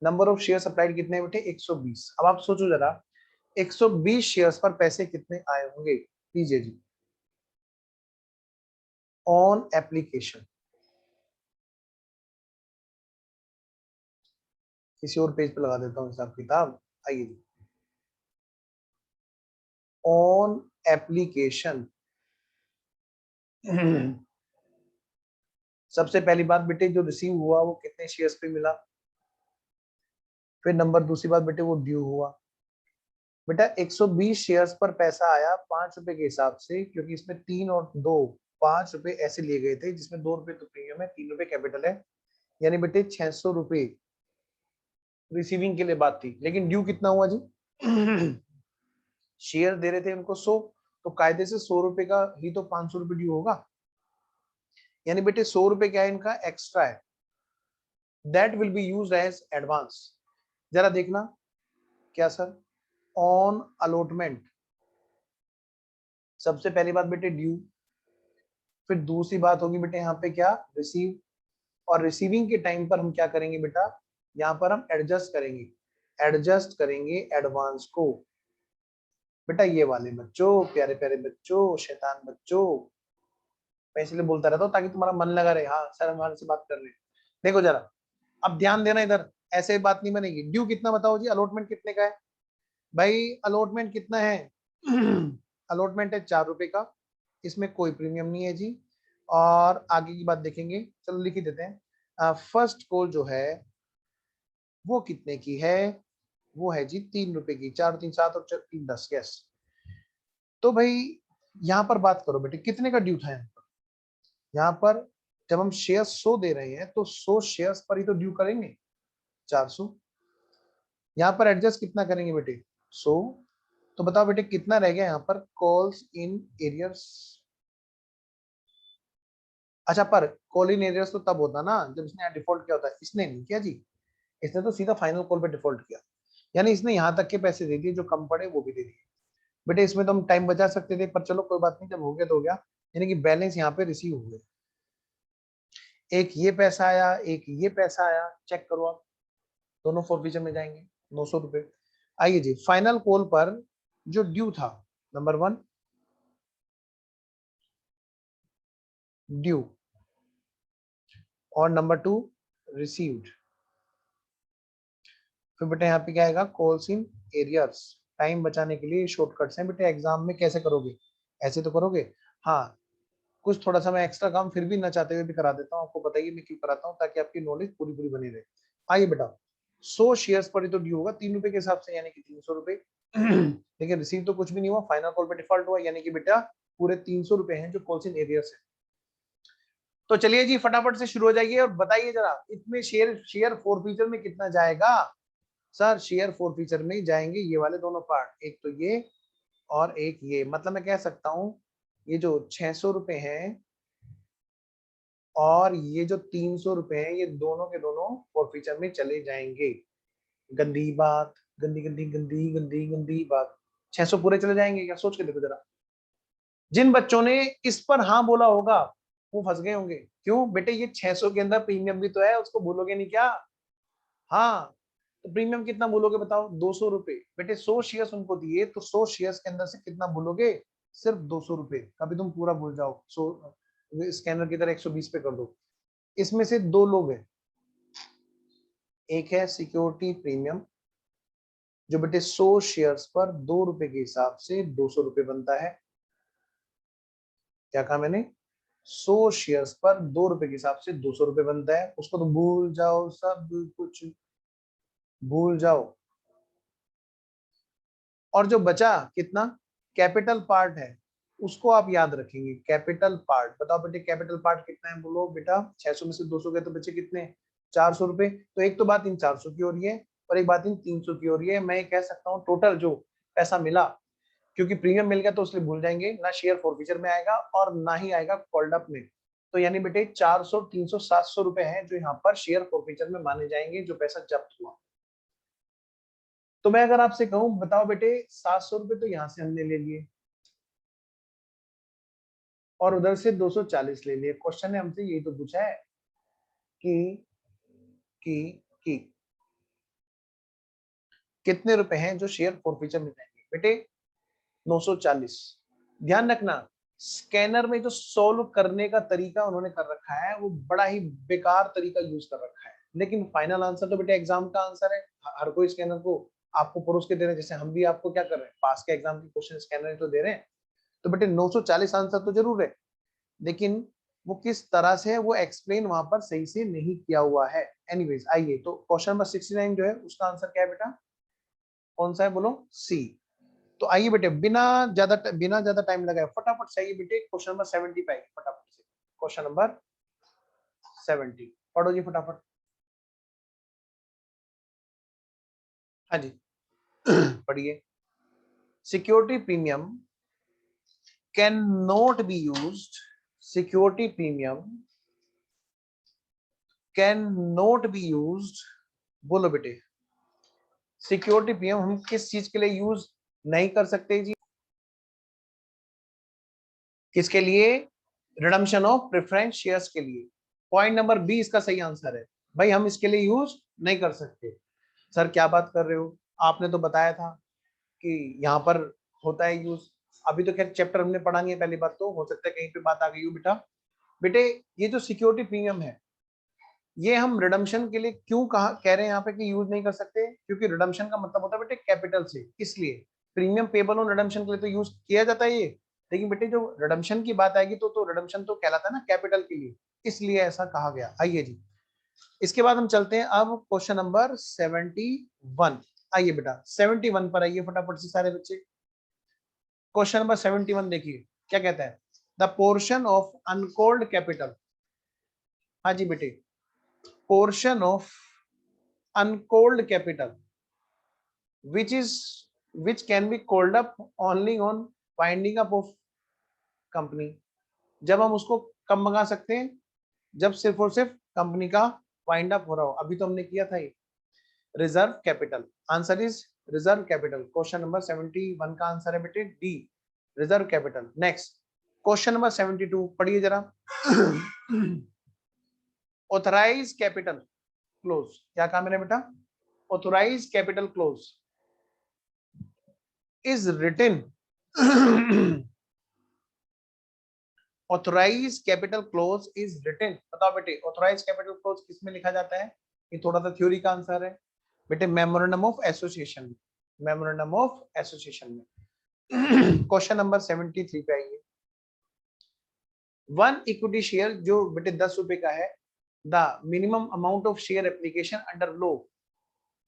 नंबर ऑफ शेयर्स अप्लाइड कितने हैं बेटे, 120। अब आप सोचो जरा 120 शेयर्स पर पैसे कितने आए होंगे, लीजिए जी, ऑन एप्लीकेशन। किसी और पेज पे लगा देता हूँ हिसाब किताब। आइए, ऑन एप्लीकेशन। सबसे पहली बात बेटे जो रिसीव हुआ वो कितने शेयर्स पे मिला, फिर नंबर दूसरी बात बेटे वो ड्यू हुआ। बेटा 120 शेयर्स पर पैसा आया 5 रुपए के हिसाब से, क्योंकि इसमें 3 और 2 5 रुपए ऐसे लिए गए थे, जिसमें 2 रुपए तो प्रीमियम है, 3 रुपए कैपिटल है, यानी बेटे 600 रुपए रिसीविंग के लिए बात थी। लेकिन ड्यू कितना हुआ जी, शेयर दे रहे थे उनको 100, तो कायदे से 100 रुपए का ही तो 500 रुपए ड्यू होगा, यानी बेटे 100 रुपए क्या है इनका एक्स्ट्रा है, that will be used as advance. जरा देखना क्या सर, ऑन अलॉटमेंट, सबसे पहली बात बेटे ड्यू, फिर दूसरी बात होगी बेटे यहाँ पे क्या, रिसीव, और रिसीविंग के टाइम पर हम क्या करेंगे बेटा, यहाँ पर हम एडजस्ट करेंगे एडवांस को। बेटा ये वाले बच्चों, प्यारे प्यारे बच्चों, शैतान बच्चों, मैं इसलिए बोलता रहता हूँ ताकि तुम्हारा मन लगा रहे, हाँ सर हमारे से बात कर रहे हैं। देखो जरा, अब ध्यान देना इधर, ऐसे बात नहीं बनेगी। ड्यू कितना बताओ जी, अलॉटमेंट कितने का है भाई, अलॉटमेंट कितना है, अलॉटमेंट है 4 रुपए का, इसमें कोई प्रीमियम नहीं है जी। और आगे की बात देखेंगे, चलो लिख ही देते हैं। फर्स्ट कॉल जो है वो कितने की है, वो है जी 3 रुपए की, 4 3 7 और 3 10, यस। तो भाई यहाँ पर बात करो बेटे कितने का ड्यू था यहाँ पर, यहाँ पर जब हम शेयर 100 दे रहे हैं तो 100 शेयर्स पर ही तो ड्यू करेंगे, 400। यहाँ पर एडजस्ट कितना करेंगे बेटे, 100। तो बताओ बेटे कितना रह गया यहाँ पर, कॉल्स इन एरियर्स। अच्छा, पर कॉल इन एरियर्स तो तब होता ना जब इसने डिफॉल्ट किया होता है, इसने नहीं किया जी, इसने तो सीधा फाइनल कॉल पे डिफॉल्ट किया, यानी इसने यहाँ तक के पैसे दे दिए, जो कम पड़े वो भी दे दिए। बेटे इसमें तो हम टाइम बचा सकते थे, पर चलो कोई बात नहीं, जब हो गया तो हो गया। यानी कि बैलेंस यहाँ पे रिसीव हो गए, एक ये पैसा आया, एक ये पैसा आया, चेक करो आप, दोनों फॉरफीचर में जाएंगे, 900 रुपए। आइए जी, फाइनल कॉल पर जो ड्यू था, नंबर 1 ड्यू, और नंबर 2 रिसीव्ड। फिर बेटे यहाँ पे क्या आएगा, कॉल्स इन एरियर्स। टाइम बचाने के लिए शॉर्टकट्स हैं बेटे, एग्जाम में कैसे करोगे, ऐसे तो करोगे। हाँ, कुछ थोड़ा सा मैं एक्स्ट्रा काम फिर भी न चाहते हुए भी करा देता हूँ, आपको बताइए मैं क्यों कराता हूँ, ताकि आपकी नॉलेज पूरी पूरी बनी रहे। आइए बेटा, 100 शेयर्स पर ही तो ड्यू होगा 3 रुपए के हिसाब से, यानी कि 300 रुपए। लेकिन रिसीव तो कुछ भी नहीं हुआ, फाइनल कॉल पे डिफॉल्ट हुआ, यानी कि बेटा पूरे 300 रुपए हैं जो कॉल्स इन एरियर्स है। तो चलिए जी फटाफट से शुरू हो जाइए और बताइए जरा, इसमें शेयर शेयर फोर फीचर में कितना जाएगा। सर शेयर फोर फीचर में जाएंगे ये वाले दोनों पार्ट, एक तो ये और एक ये, मतलब मैं कह सकता हूं ये जो 600 रुपए हैं और ये जो 300 रुपए है ये दोनों के दोनों फॉरफीचर में चले जाएंगे। गंदी बात, गंदी गंदी गंदी गंदी गंदी बात। 600 पूरे चले जाएंगे क्या? सोच के देखो जरा। जिन बच्चों ने इस पर हाँ बोला होगा वो फंस गए होंगे। क्यों बेटे? ये 600 के अंदर प्रीमियम भी तो है, उसको भूलोगे नहीं क्या? हाँ, तो प्रीमियम कितना बोलोगे बताओ? 200 रुपए। बेटे 100 शेयर्स उनको दिए तो 100 शेयर्स के अंदर से कितना बोलोगे? सिर्फ 200 रुपए। कभी तुम पूरा भूल जाओ, 100 स्कैनर की तरह 120 पे कर दो। इसमें से दो लोग हैं, एक है सिक्योरिटी प्रीमियम जो बेटे 100 शेयर्स पर 2 रुपए के हिसाब से 200 रुपए बनता है। क्या कहा मैंने? 100 शेयर्स पर 2 रुपए के हिसाब से 200 रुपए बनता है। उसको तो भूल जाओ, सब कुछ भूल जाओ। और जो बचा कितना कैपिटल पार्ट है उसको आप याद रखेंगे। कैपिटल पार्ट बताओ बेटे, कैपिटल पार्ट कितना है? बोलो बेटा। 600 में से 200 गए तो बचे कितने? 400 रुपए। तो एक तो बात इन 400 की हो रही है और एक बात इन 300 की हो रही है। मैं कह सकता हूँ टोटल जो पैसा मिला, क्योंकि प्रीमियम मिल गया तो इसलिए भूल जाएंगे, ना शेयर फॉरफीचर में आएगा और ना ही आएगा कॉल्ड अप में। तो यानी बेटे 400, 300, 700 रुपए हैं जो यहाँ पर शेयर फॉरफीचर में माने जाएंगे, जो पैसा जब्त हुआ। तो मैं अगर आपसे कहूं बताओ बेटे, 700 रुपए तो यहां से हमने ले लिए और उधर से 240 ले लिए। क्वेश्चन ने हमसे यही तो पूछा है कि कि कि कितने रुपए हैं जो शेयर फॉरफीचर में जाएंगे? बेटे 940। ध्यान रखना, स्कैनर में जो सोल्व करने का तरीका उन्होंने कर रखा है वो बड़ा ही बेकार तरीका यूज कर रखा है, लेकिन फाइनल आंसर तो बेटे एग्जाम का आंसर है। हर कोई स्कैनर को आपको परोस के दे रहे हैं, जैसे हम भी आपको क्या कर रहे हैं, पास के एग्जाम के क्वेश्चन स्कैनर तो दे रहे हैं। तो बेटे 940 आंसर तो जरूर है, लेकिन वो किस तरह से है वो एक्सप्लेन वहां पर सही से नहीं किया हुआ है। एनीवेज आइए, तो क्वेश्चन नंबर 69 जो है उसका आंसर क्या है बेटा? कौन सा है बोलो? सी। तो आइए बेटे, बिना ज्यादा टाइम लगाए फटाफट से आइए बेटे क्वेश्चन नंबर 70 पे आइए फटाफट से। क्वेश्चन नंबर 70 पढ़ो जी फटाफट। हाँ जी पढ़िए। Security premium can not be used, security premium can not be used, बोलो बेटे। सिक्योरिटी प्रीमियम हम किस चीज के लिए यूज नहीं कर सकते जी? किसके लिए? रिडम्पशन ऑफ प्रेफरेंस शेयर्स के लिए। पॉइंट नंबर बी इसका सही आंसर है। भाई हम इसके लिए यूज नहीं कर सकते। सर क्या बात कर रहे हो, आपने तो बताया था कि यहाँ पर होता है यूज। अभी तो खैर चैप्टर हमने पढ़ा नहीं है, पहली बात तो हो सकता है कहीं पे बात आ गई हो बेटा। बेटे ये जो सिक्योरिटी प्रीमियम है ये हम रिडम्पशन के लिए क्यों कह रहे हैं यहाँ पे कि यूज नहीं कर सकते? क्योंकि रिडम्पशन का मतलब होता है बेटे कैपिटल से, इसलिए प्रीमियम पेबल ऑन रिडम्पशन के लिए तो यूज किया जाता है ये। लेकिन बेटे जो रिडम्पशन की बात आएगी तो रिडम्पशन तो कहलाता है ना कैपिटल के लिए, इसलिए ऐसा कहा गया। आइए जी, इसके बाद हम चलते हैं अब क्वेश्चन नंबर 71। आइए बेटा 71 पर आइए फटाफट से सारे बच्चे। क्वेश्चन नंबर 71 देखिए क्या कहता है। The portion of uncalled capital, हाँ जी बेटे, portion of uncalled capital which is which can be called up only on winding up of company। जब हम उसको कब मंगा सकते हैं? जब सिर्फ और सिर्फ कंपनी का वाइंड अप हो रहा हो। अभी तो हमने किया था ये reserve capital. Answer is reserve capital. Question number 71 का आंसर है बेटे D, reserve capital. Next question number 72 पढ़िए जरा। ऑथराइज कैपिटल क्लोज, क्या कहा मैंने बेटा? Authorise capital clause is written authorise capital clause is written. बताओ बेटे ऑथराइज कैपिटल क्लोज किस में लिखा जाता है? ये थोड़ा सा थ्योरी का आंसर है बेटे, मेमोरेंडम ऑफ एसोसिएशन में, मेमोरेंडम ऑफ एसोसिएशन में। क्वेश्चन नंबर 73 पे आइए। वन इक्विटी शेयर जो बेटे 10 रुपए का है, the minimum amount of share application under law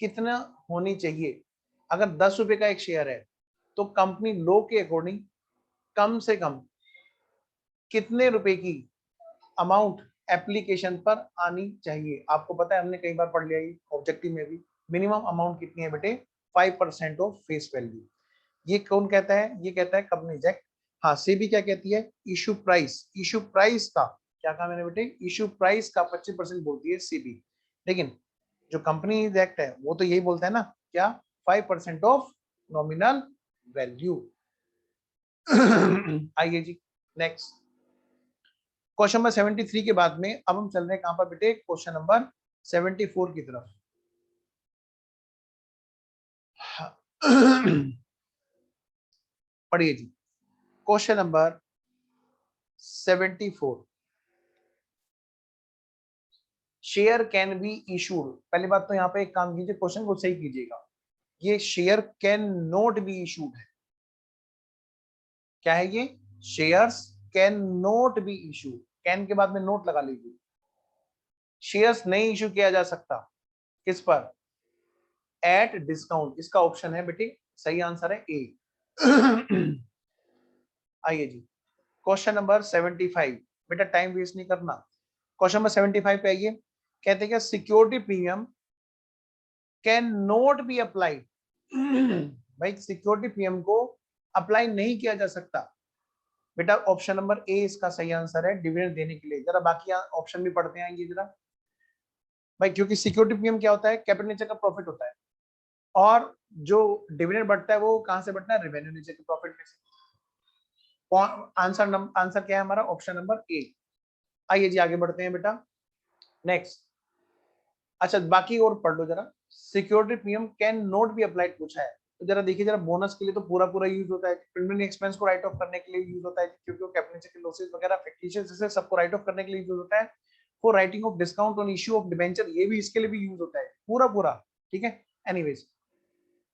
कितना होनी चाहिए? अगर 10 रुपए का एक शेयर है तो कंपनी लॉ के अकॉर्डिंग कम से कम कितने रुपए की अमाउंट एप्लीकेशन पर आनी चाहिए? आपको पता है हमने कई बार पढ़ लिया ये ऑब्जेक्टिव में भी। मिनिमम अमाउंट कितनी है बेटे? 5% ऑफ फेस वैल्यू। ये कौन कहता है? ये कहता है कंपनीज एक्ट। हाँ सेबी क्या कहती है? इशू प्राइस, इशू प्राइस का क्या कहा मैंने बेटे, इशू प्राइस का 25% बोलती है सीबी, लेकिन जो कंपनी एक्ट है वो तो यही बोलता है ना, क्या 5% ऑफ नॉमिनल वैल्यू। आइए जी नेक्स्ट, क्वेश्चन नंबर 73 के बाद में अब हम चल रहे हैं कहां पर बेटे, क्वेश्चन नंबर 74 की तरफ। पढ़िए जी, question number 74, share can be issued. पहली बात तो यहाँ पे एक काम कीजिए, क्वेश्चन को सही कीजिएगा, ये share can not be issued है। क्या है ये, shares can not be issued, can के बाद में नोट लगा लीजिए, शेयर्स नहीं इशू किया जा सकता, किस पर, एट डिस्काउंट, इसका ऑप्शन है बेटी, सही आंसर है ए। आइए जी, क्वेश्चन नंबर 75, बेटा टाइम वेस्ट नहीं करना, क्वेश्चन नंबर 75 पे आइए, कहते हैं security premium can not be applied. भाई सिक्योरिटी प्रीमियम को अप्लाई नहीं किया जा सकता, बेटा ऑप्शन नंबर ए इसका सही आंसर है, डिविडेंड देने के लिए। जरा बाकी ऑप्शन भी पढ़ते हैं ये जरा भाई, क्योंकि सिक्योरिटी प्रीमियम क्या होता है, कैपिटल नेचर का प्रॉफिट होता है, और जो डिविडेंड बढ़ता है वो कहां से बढ़ता है, रेवेन्यू नेचर के प्रॉफिट में से। आंसर क्या है हमारा, ऑप्शन नंबर ए। आइए जी आगे बढ़ते हैं बेटा नेक्स्ट। अच्छा बाकी और पढ़ लो जरा, security premium can not be applied पूछा है, तो जरा देखिए जरा, बोनस के लिए तो पूरा पूरा यूज होता है, प्रिलिमिनरी एक्सपेंस को राइट ऑफ करने के लिए यूज होता है, क्योंकि वो कैपिटल नेचर के लॉसेस वगैरह फिक्टिशियस से सबको राइट ऑफ करने के लिए यूज होता है, for writing of discount on issue of debenture, ये भी इसके लिए भी यूज होता है, पूरा पूरा, ठीक है। एनीवेज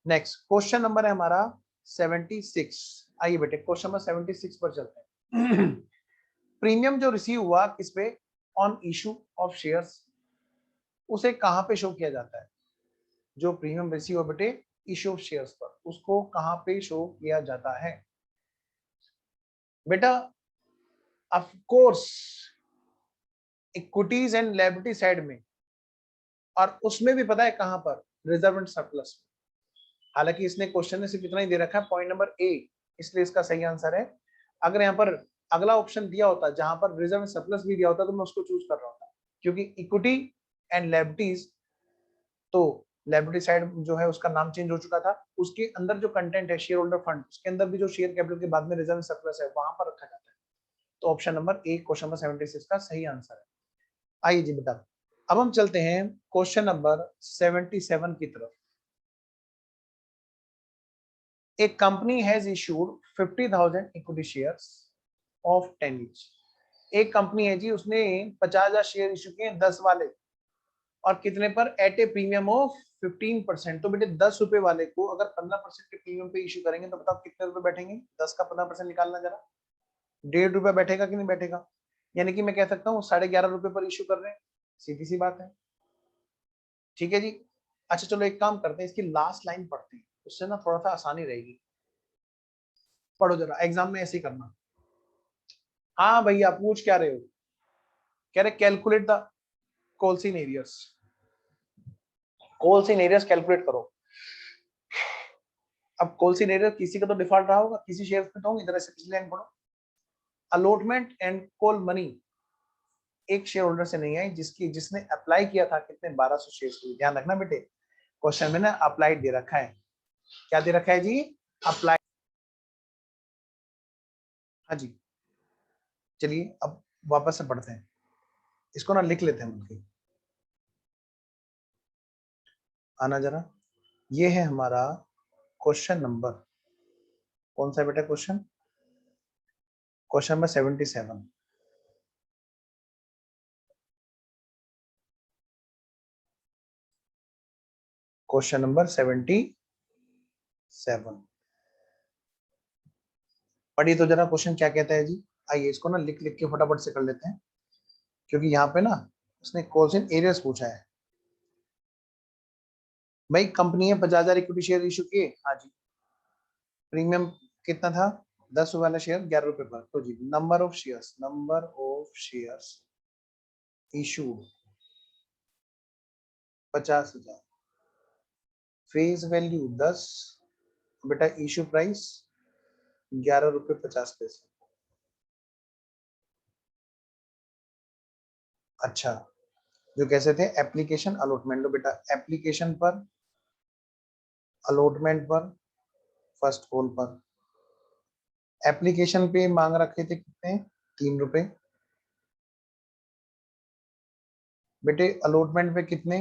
नेक्स्ट क्वेश्चन नंबर है हमारा 76। आइए बेटे क्वेश्चन नंबर 76 पर चलते हैं। प्रीमियम जो रिसीव हुआ किस पे, ऑन इशू ऑफ शेयर्स, उसे कहां पे शो किया जाता है, जो प्रीमियम रिसीव हुआ बेटे इशू ऑफ शेयर्स पर, उसको कहां पे शो किया जाता है बेटा, of course equities and liability side में, और उसमें भी पता है कहां पर, रिजर्व एंड सरप्लस। हालांकि इसने क्वेश्चन में सिर्फ इतना ही दे रखा है, पॉइंट नंबर ए, इसलिए इसका सही आंसर है। अगर यहाँ पर अगला ऑप्शन दिया होता जहां पर रिजर्व एंड सरप्लस भी दिया होता तो मैं उसको चूज कर रहा होता, क्योंकि इक्विटी एंड लायबिलिटीज, तो लायबिलिटी साइड जो है उसका नाम चेंज हो चुका था, उसके अंदर जो कंटेंट है शेयर होल्डर फंड, उसके अंदर भी जो शेयर कैपिटल के बाद में रिजर्व एंड सरप्लस है वहां पर रखा जाता है। तो option number A question number 76 का सही आंसर है। आइए जी बेटा, अब हम चलते हैं क्वेश्चन नंबर 77 की तरफ। एक company has issued 50,000 equity shares of 10 each. एक कंपनी है जी, उसने 50,000 शेयर इशू किए 10 वाले, और कितने पर, एट ए प्रीमियम ऑफ 15%। तो बेटे 10 रुपए वाले को अगर 15% के प्रीमियम पे इशू करेंगे तो बताओ कितने रुपए बैठेंगे, 10 का 15% निकालना जरा, 1.5 रुपया बैठेगा कि नहीं बैठेगा, यानी कि मैं कह सकता हूँ 11.5 रुपए पर इशू कर रहे हैं, सीधी सी बात है, ठीक है जी। अच्छा चलो एक काम करते हैं, इसकी लास्ट लाइन पढ़ते हैं, उससे ना थोड़ा सा आसानी रहेगी। पढ़ो जरा, एग्जाम में ऐसे ही करना। हाँ भैया पूछ क्या रहे हो, कह रहे calculate the calls in arrears, calls in arrears calculate करो। अब कोल्सिन एरियस किसी का तो डिफॉल्ट रहा होगा, किसी शेयर में तो होंगे, इधर से पिछली लाइन पढ़ो, अलॉटमेंट एंड कॉल मनी एक शेयर होल्डर से नहीं आई, जिसने अप्लाई किया था कितने, 1200 शेयर के लिए। ध्यान रखना बेटे, क्वेश्चन में ना अप्लाइड दे रखा है, क्या दे रखा है जी, अप्लाई। हाँ जी, चलिए अब वापस से पढ़ते हैं, इसको ना लिख लेते हैं मिलकर, आना जरा। ये है हमारा क्वेश्चन नंबर, कौन सा बेटा question, question number 77। Question number 77, पढ़िए तो जरा क्वेश्चन क्या कहता है जी। आइए इसको ना लिख लिख के फटाफट से कर लेते हैं, क्योंकि यहाँ पे ना उसने क्वेश्चन एरियस पूछा है। भाई कंपनी है 50,000 इक्विटी शेयर इशू किए, हाँ जी, प्रीमियम कितना था, 10 वाला शेयर 11 रुपए पर, तो जी number of shares issued 50,000, face value 10, बेटा इशू प्राइस 11 रुपए 50 पैसे। अच्छा, जो कैसे थे, एप्लीकेशन अलॉटमेंट। लो बेटा, एप्लीकेशन पर, अलॉटमेंट पर, फर्स्ट कॉल पर। एप्लीकेशन पे मांग रखे थे कितने, 3 रुपए। बेटे अलॉटमेंट पे कितने,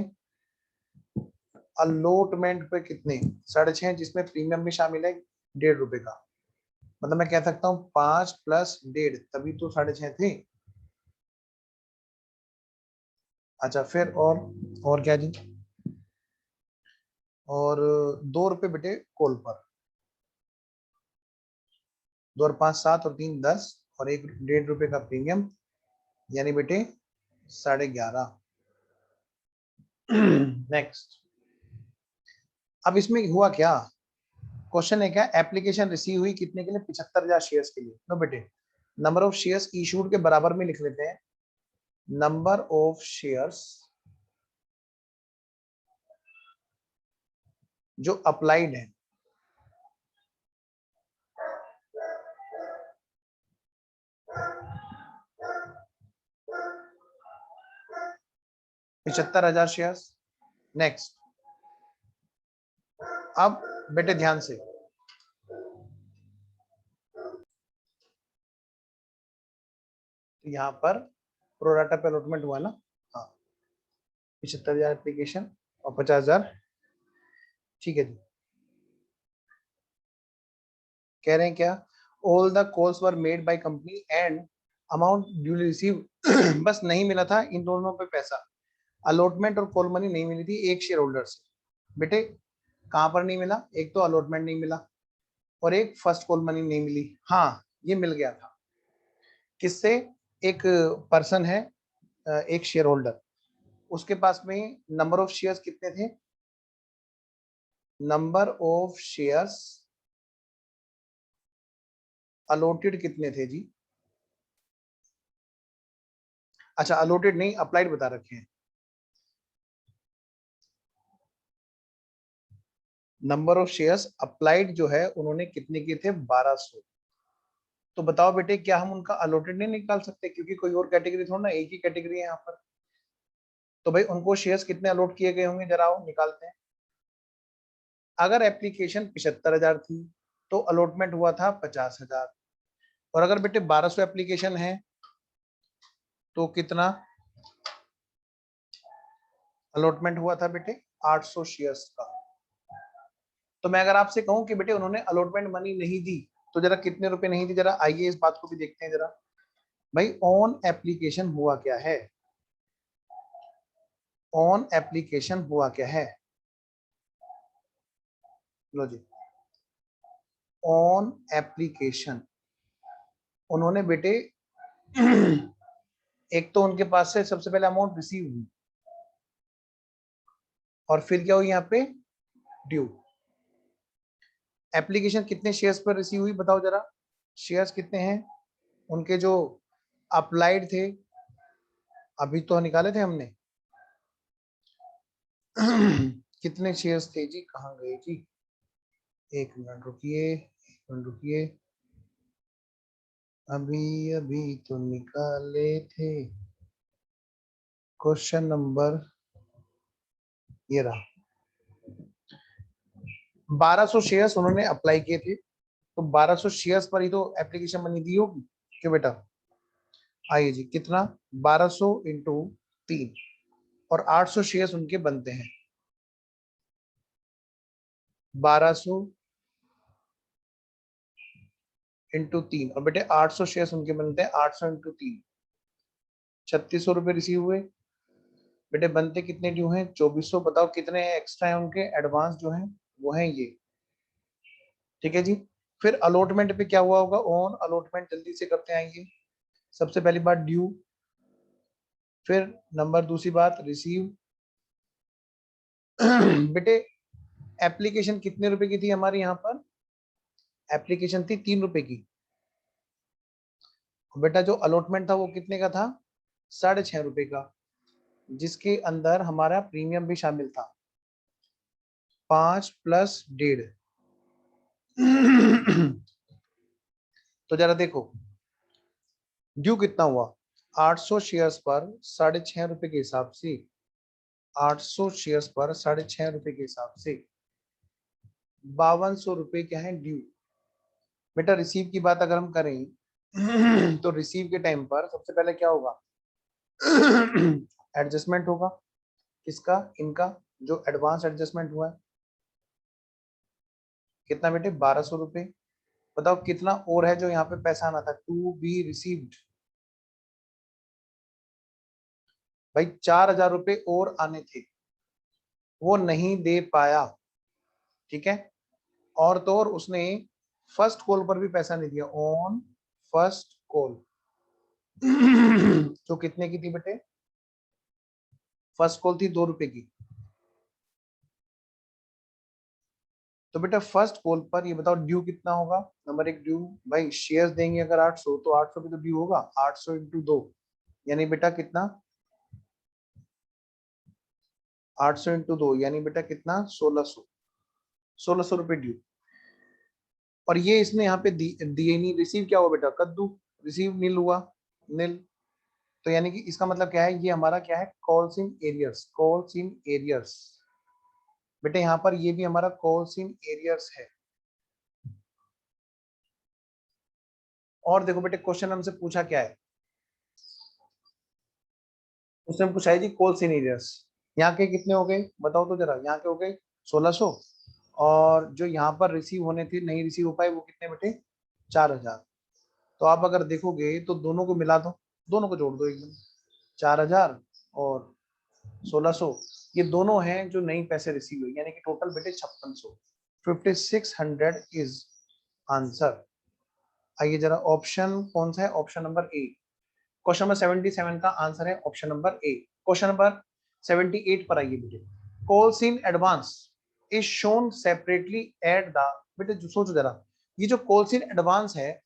अलॉटमेंट पे कितने, 6.5, जिसमें प्रीमियम भी शामिल है 1.5 रुपए का। मतलब मैं कह सकता हूँ 5 प्लस 1.5, तभी तो 6.5 थे। अच्छा फिर और क्या जी, और 2 रुपए बेटे कॉल पर। 2 और 5 7 और 3 10, और एक 1.5 रुपए का प्रीमियम, यानी बेटे 11.5। नेक्स्ट, अब इसमें हुआ क्या, क्वेश्चन है क्या, एप्लीकेशन रिसीव हुई कितने के लिए, 75,000 शेयर्स के लिए। नो बेटे, नंबर ऑफ शेयर्स इशूड के बराबर में लिख लेते हैं, नंबर ऑफ शेयर्स जो अप्लाइड है, $75,000 शेयर्स। नेक्स्ट, अब बेटे ध्यान से, यहाँ पर प्रोराटा पे अलॉटमेंट हुआ ना, हाँ, 75,000 एप्लीकेशन और 50,000, ठीक है जी। कह रहे हैं क्या, all the calls were made by company and amount duly receive. बस नहीं मिला था इन दोनों पे पैसा, अलॉटमेंट और कॉल मनी नहीं मिली थी एक शेयर होल्डर से। बेटे कहां पर नहीं मिला, एक तो अलॉटमेंट नहीं मिला और एक फर्स्ट कॉल मनी नहीं मिली। हाँ, ये मिल गया था किससे, एक पर्सन है, एक शेयर होल्डर, उसके पास में नंबर ऑफ शेयर्स कितने थे, नंबर ऑफ शेयर्स अलॉटेड कितने थे जी, अच्छा अलॉटेड नहीं, अप्लाइड बता रखे हैं। नंबर ऑफ शेयर्स अप्लाइड जो है उन्होंने कितने किए थे, 1200। तो बताओ बेटे क्या हम उनका अलॉटेड नहीं निकाल सकते, क्योंकि कोई और कैटेगरी थोड़ा ना, एक ही कैटेगरी है यहाँ पर। तो भाई उनको शेयर्स कितने अलॉट किए गए होंगे, जरा आओ निकालते हैं। अगर एप्लीकेशन 75,000 थी तो अलॉटमेंट हुआ था 50,000, और अगर बेटे 1200 एप्लीकेशन है तो कितना अलॉटमेंट हुआ था बेटे, 800 शेयर्स का। तो मैं अगर आपसे कहूं कि बेटे उन्होंने अलॉटमेंट मनी नहीं दी, तो जरा कितने रुपए नहीं दी, जरा आइए इस बात को भी देखते हैं जरा। भाई ऑन एप्लीकेशन हुआ क्या है, ऑन एप्लीकेशन हुआ क्या है, लो जी, ऑन एप्लीकेशन उन्होंने बेटे एक तो उनके पास से सबसे पहले अमाउंट रिसीव हुई, और फिर क्या हुई यहाँ पे, ड्यू। एप्लीकेशन कितने शेयर्स पर रिसीव हुई बताओ जरा, शेयर्स कितने हैं उनके जो अप्लाइड थे, अभी तो निकाले थे हमने। कितने शेयर्स थे जी, कहाँ गए जी, एक मिनट रुकिए, एक मिनट रुकिए, अभी अभी तो निकाले थे, क्वेश्चन नंबर ये रहा, 1200 शेयर्स उन्होंने अप्लाई किए थे, तो 1200 शेयर्स पर ही तो एप्लीकेशन बनी दी होगी, क्यों बेटा, आइए जी कितना, 1200 इंटू 3, और 800 शेयर्स उनके बनते हैं, 1200 इंटू 3, और बेटे 800 शेयर्स उनके बनते हैं, 800 इंटू 3, 3600 रुपए रिसीव हुए। बेटे बनते कितने ड्यू हैं, 2400। बताओ कितने एक्स्ट्रा है उनके, एडवांस जो है वो है ये, ठीक है जी। फिर अलॉटमेंट पे क्या हुआ होगा, ऑन अलॉटमेंट जल्दी से करते आएंगे। सबसे पहली बात ड्यू, फिर नंबर दूसरी बात रिसीव। बेटे एप्लीकेशन कितने रुपए की थी हमारी, यहाँ पर एप्लीकेशन थी 3 रुपए की, बेटा जो अलॉटमेंट था वो कितने का था, 6.5 रुपए का, जिसके अंदर हमारा प्रीमियम भी शामिल था, 5 प्लस 1.5। तो जरा देखो ड्यू कितना हुआ, 800 शेयर्स पर 6.5 रुपए के हिसाब से 800 शेयर्स पर 6.5 रुपए के हिसाब से 5200 रुपए क्या है ड्यू। बेटा रिसीव की बात अगर हम करें तो रिसीव के टाइम पर सबसे पहले क्या होगा एडजस्टमेंट होगा। किसका? इनका, जो एडवांस एडजस्टमेंट हुआ है। कितना बेटे? 1200 रुपए। बताओ कितना और है जो यहाँ पे पैसा आना था टू बी रिसीव्ड। भाई 4000 रुपए और आने थे, वो नहीं दे पाया। ठीक है, और तो और उसने फर्स्ट कॉल पर भी पैसा नहीं दिया, ऑन फर्स्ट कॉल। जो कितने की थी बेटे? फर्स्ट कॉल थी 2 रुपए की। तो बेटा फर्स्ट कॉल पर ये बताओ ड्यू कितना होगा? नंबर एक ड्यू, भाई शेयर्स देंगे अगर 800 तो 800 भी तो ड्यू होगा। 800 इंटू 2 यानी बेटा कितना? 800 इंटू 2 यानी बेटा कितना? 1600। 1600 रुपए ड्यू। और ये इसने यहाँ पे दिए नहीं। रिसीव क्या हुआ बेटा? कद्दू। रिसीव नील हुआ, नील। तो यानी कि इसका मतलब क्या है? ये हमारा क्या है? Calls in arrears. Calls in arrears बेटे, यहाँ पर ये भी हमारा कॉल्स इन एरियर्स है। और देखो बेटे क्वेश्चन हमसे पूछा क्या है? उसने पूछा है जी कॉल्स इन एरियर्स। यहाँ के कितने हो गए बताओ तो जरा? यहाँ के हो गए 1600, और जो यहाँ पर रिसीव होने थे नहीं रिसीव हो पाए वो कितने बेटे? 4000। तो आप अगर देखोगे तो दोनों को मिला दो, दोनों को जोड़ दो एकदम। 4000 और 1600, ये दोनों हैं जो नई पैसे रिसीव हुए, यानी कि टोटल बेटे 5600। 5600 इज आंसर। आइए जरा ऑप्शन कौन सा है? Option number A. Question number 77 का आंसर है option number A. Question number 78 पर आइए बेटे। Calls in advance is shown separately at the, बेटे जो सोचो जरा, ये जो कॉल्स इन एडवांस है,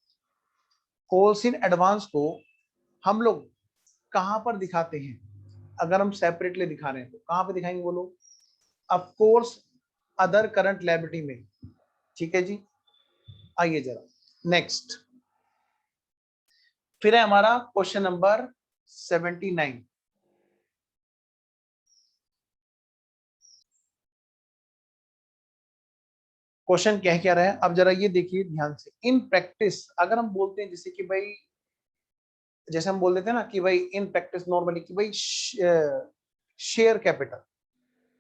कॉल्स इन एडवांस को हम लोग कहां पर दिखाते हैं? अगर हम सेपरेटली दिखा रहे हैं तो कहां पे दिखाएंगे बोलो? Of course other current liability में। ठीक है जी, आइए जरा नेक्स्ट। फिर है हमारा क्वेश्चन नंबर 79। क्वेश्चन कह क्या रहा है अब जरा ये देखिए ध्यान से। इन प्रैक्टिस अगर हम बोलते हैं जैसे कि भाई, जैसे हम बोल देते हैं ना कि भाई इन प्रैक्टिस नॉर्मली कि भाई शेयर कैपिटल।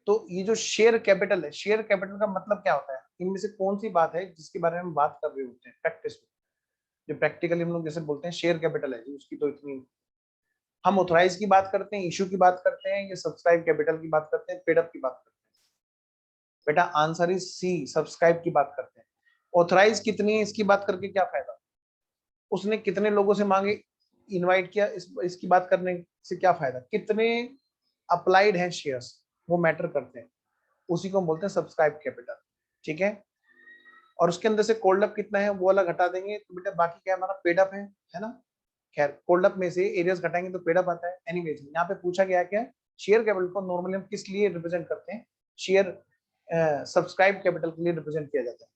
तो ये जो शेयर कैपिटल है, शेयर कैपिटल का मतलब क्या होता है? इनमें से कौन सी बात है जिसके बारे में हम बात कर रहे होते हैं प्रैक्टिस में? जो प्रैक्टिकली हम लोग जैसे बोलते हैं शेयर कैपिटल है जी, उसकी तो इतनी। हम ऑथराइज की बात करते हैं, इशू की बात करते हैं, या सब्सक्राइब कैपिटल की बात करते हैं, पेड अप की बात करते हैं? बेटा आंसर इज सी, सब्सक्राइब की बात करते हैं। ऑथराइज कितनी है इसकी बात करके क्या फायदा? उसने कितने लोगों से मांगे, इनवाइट किया, इसकी बात करने से क्या फायदा? कितने अप्लाइड हैं शेयर्स, वो मैटर करते हैं। उसी को हम बोलते हैं सब्सक्राइब कैपिटल। ठीक है, और उसके अंदर से कोल्ड अप कितना है वो अलग हटा देंगे तो बेटा बाकी क्या हमारा पेड अप है ना। खैर कोल्ड अप में से एरियस घटाएंगे तो पेड अप आता है। एनीवेज यहाँ पे पूछा गया क्या? शेयर कैपिटल को नॉर्मली हम किस लिए रिप्रेजेंट करते हैं? शेयर सब्सक्राइब कैपिटल के लिए रिप्रेजेंट किया जाता है।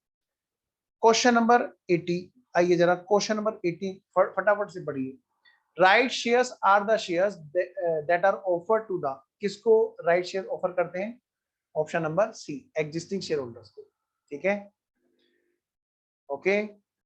क्वेश्चन नंबर 80, आइए जरा क्वेश्चन नंबर 80 फटाफट से पढ़िए। Right shares are the shares that are offer to the, किसको राइट शेयर ऑफर करते हैं? Option number C, existing share holders को। ठीक है, ओके।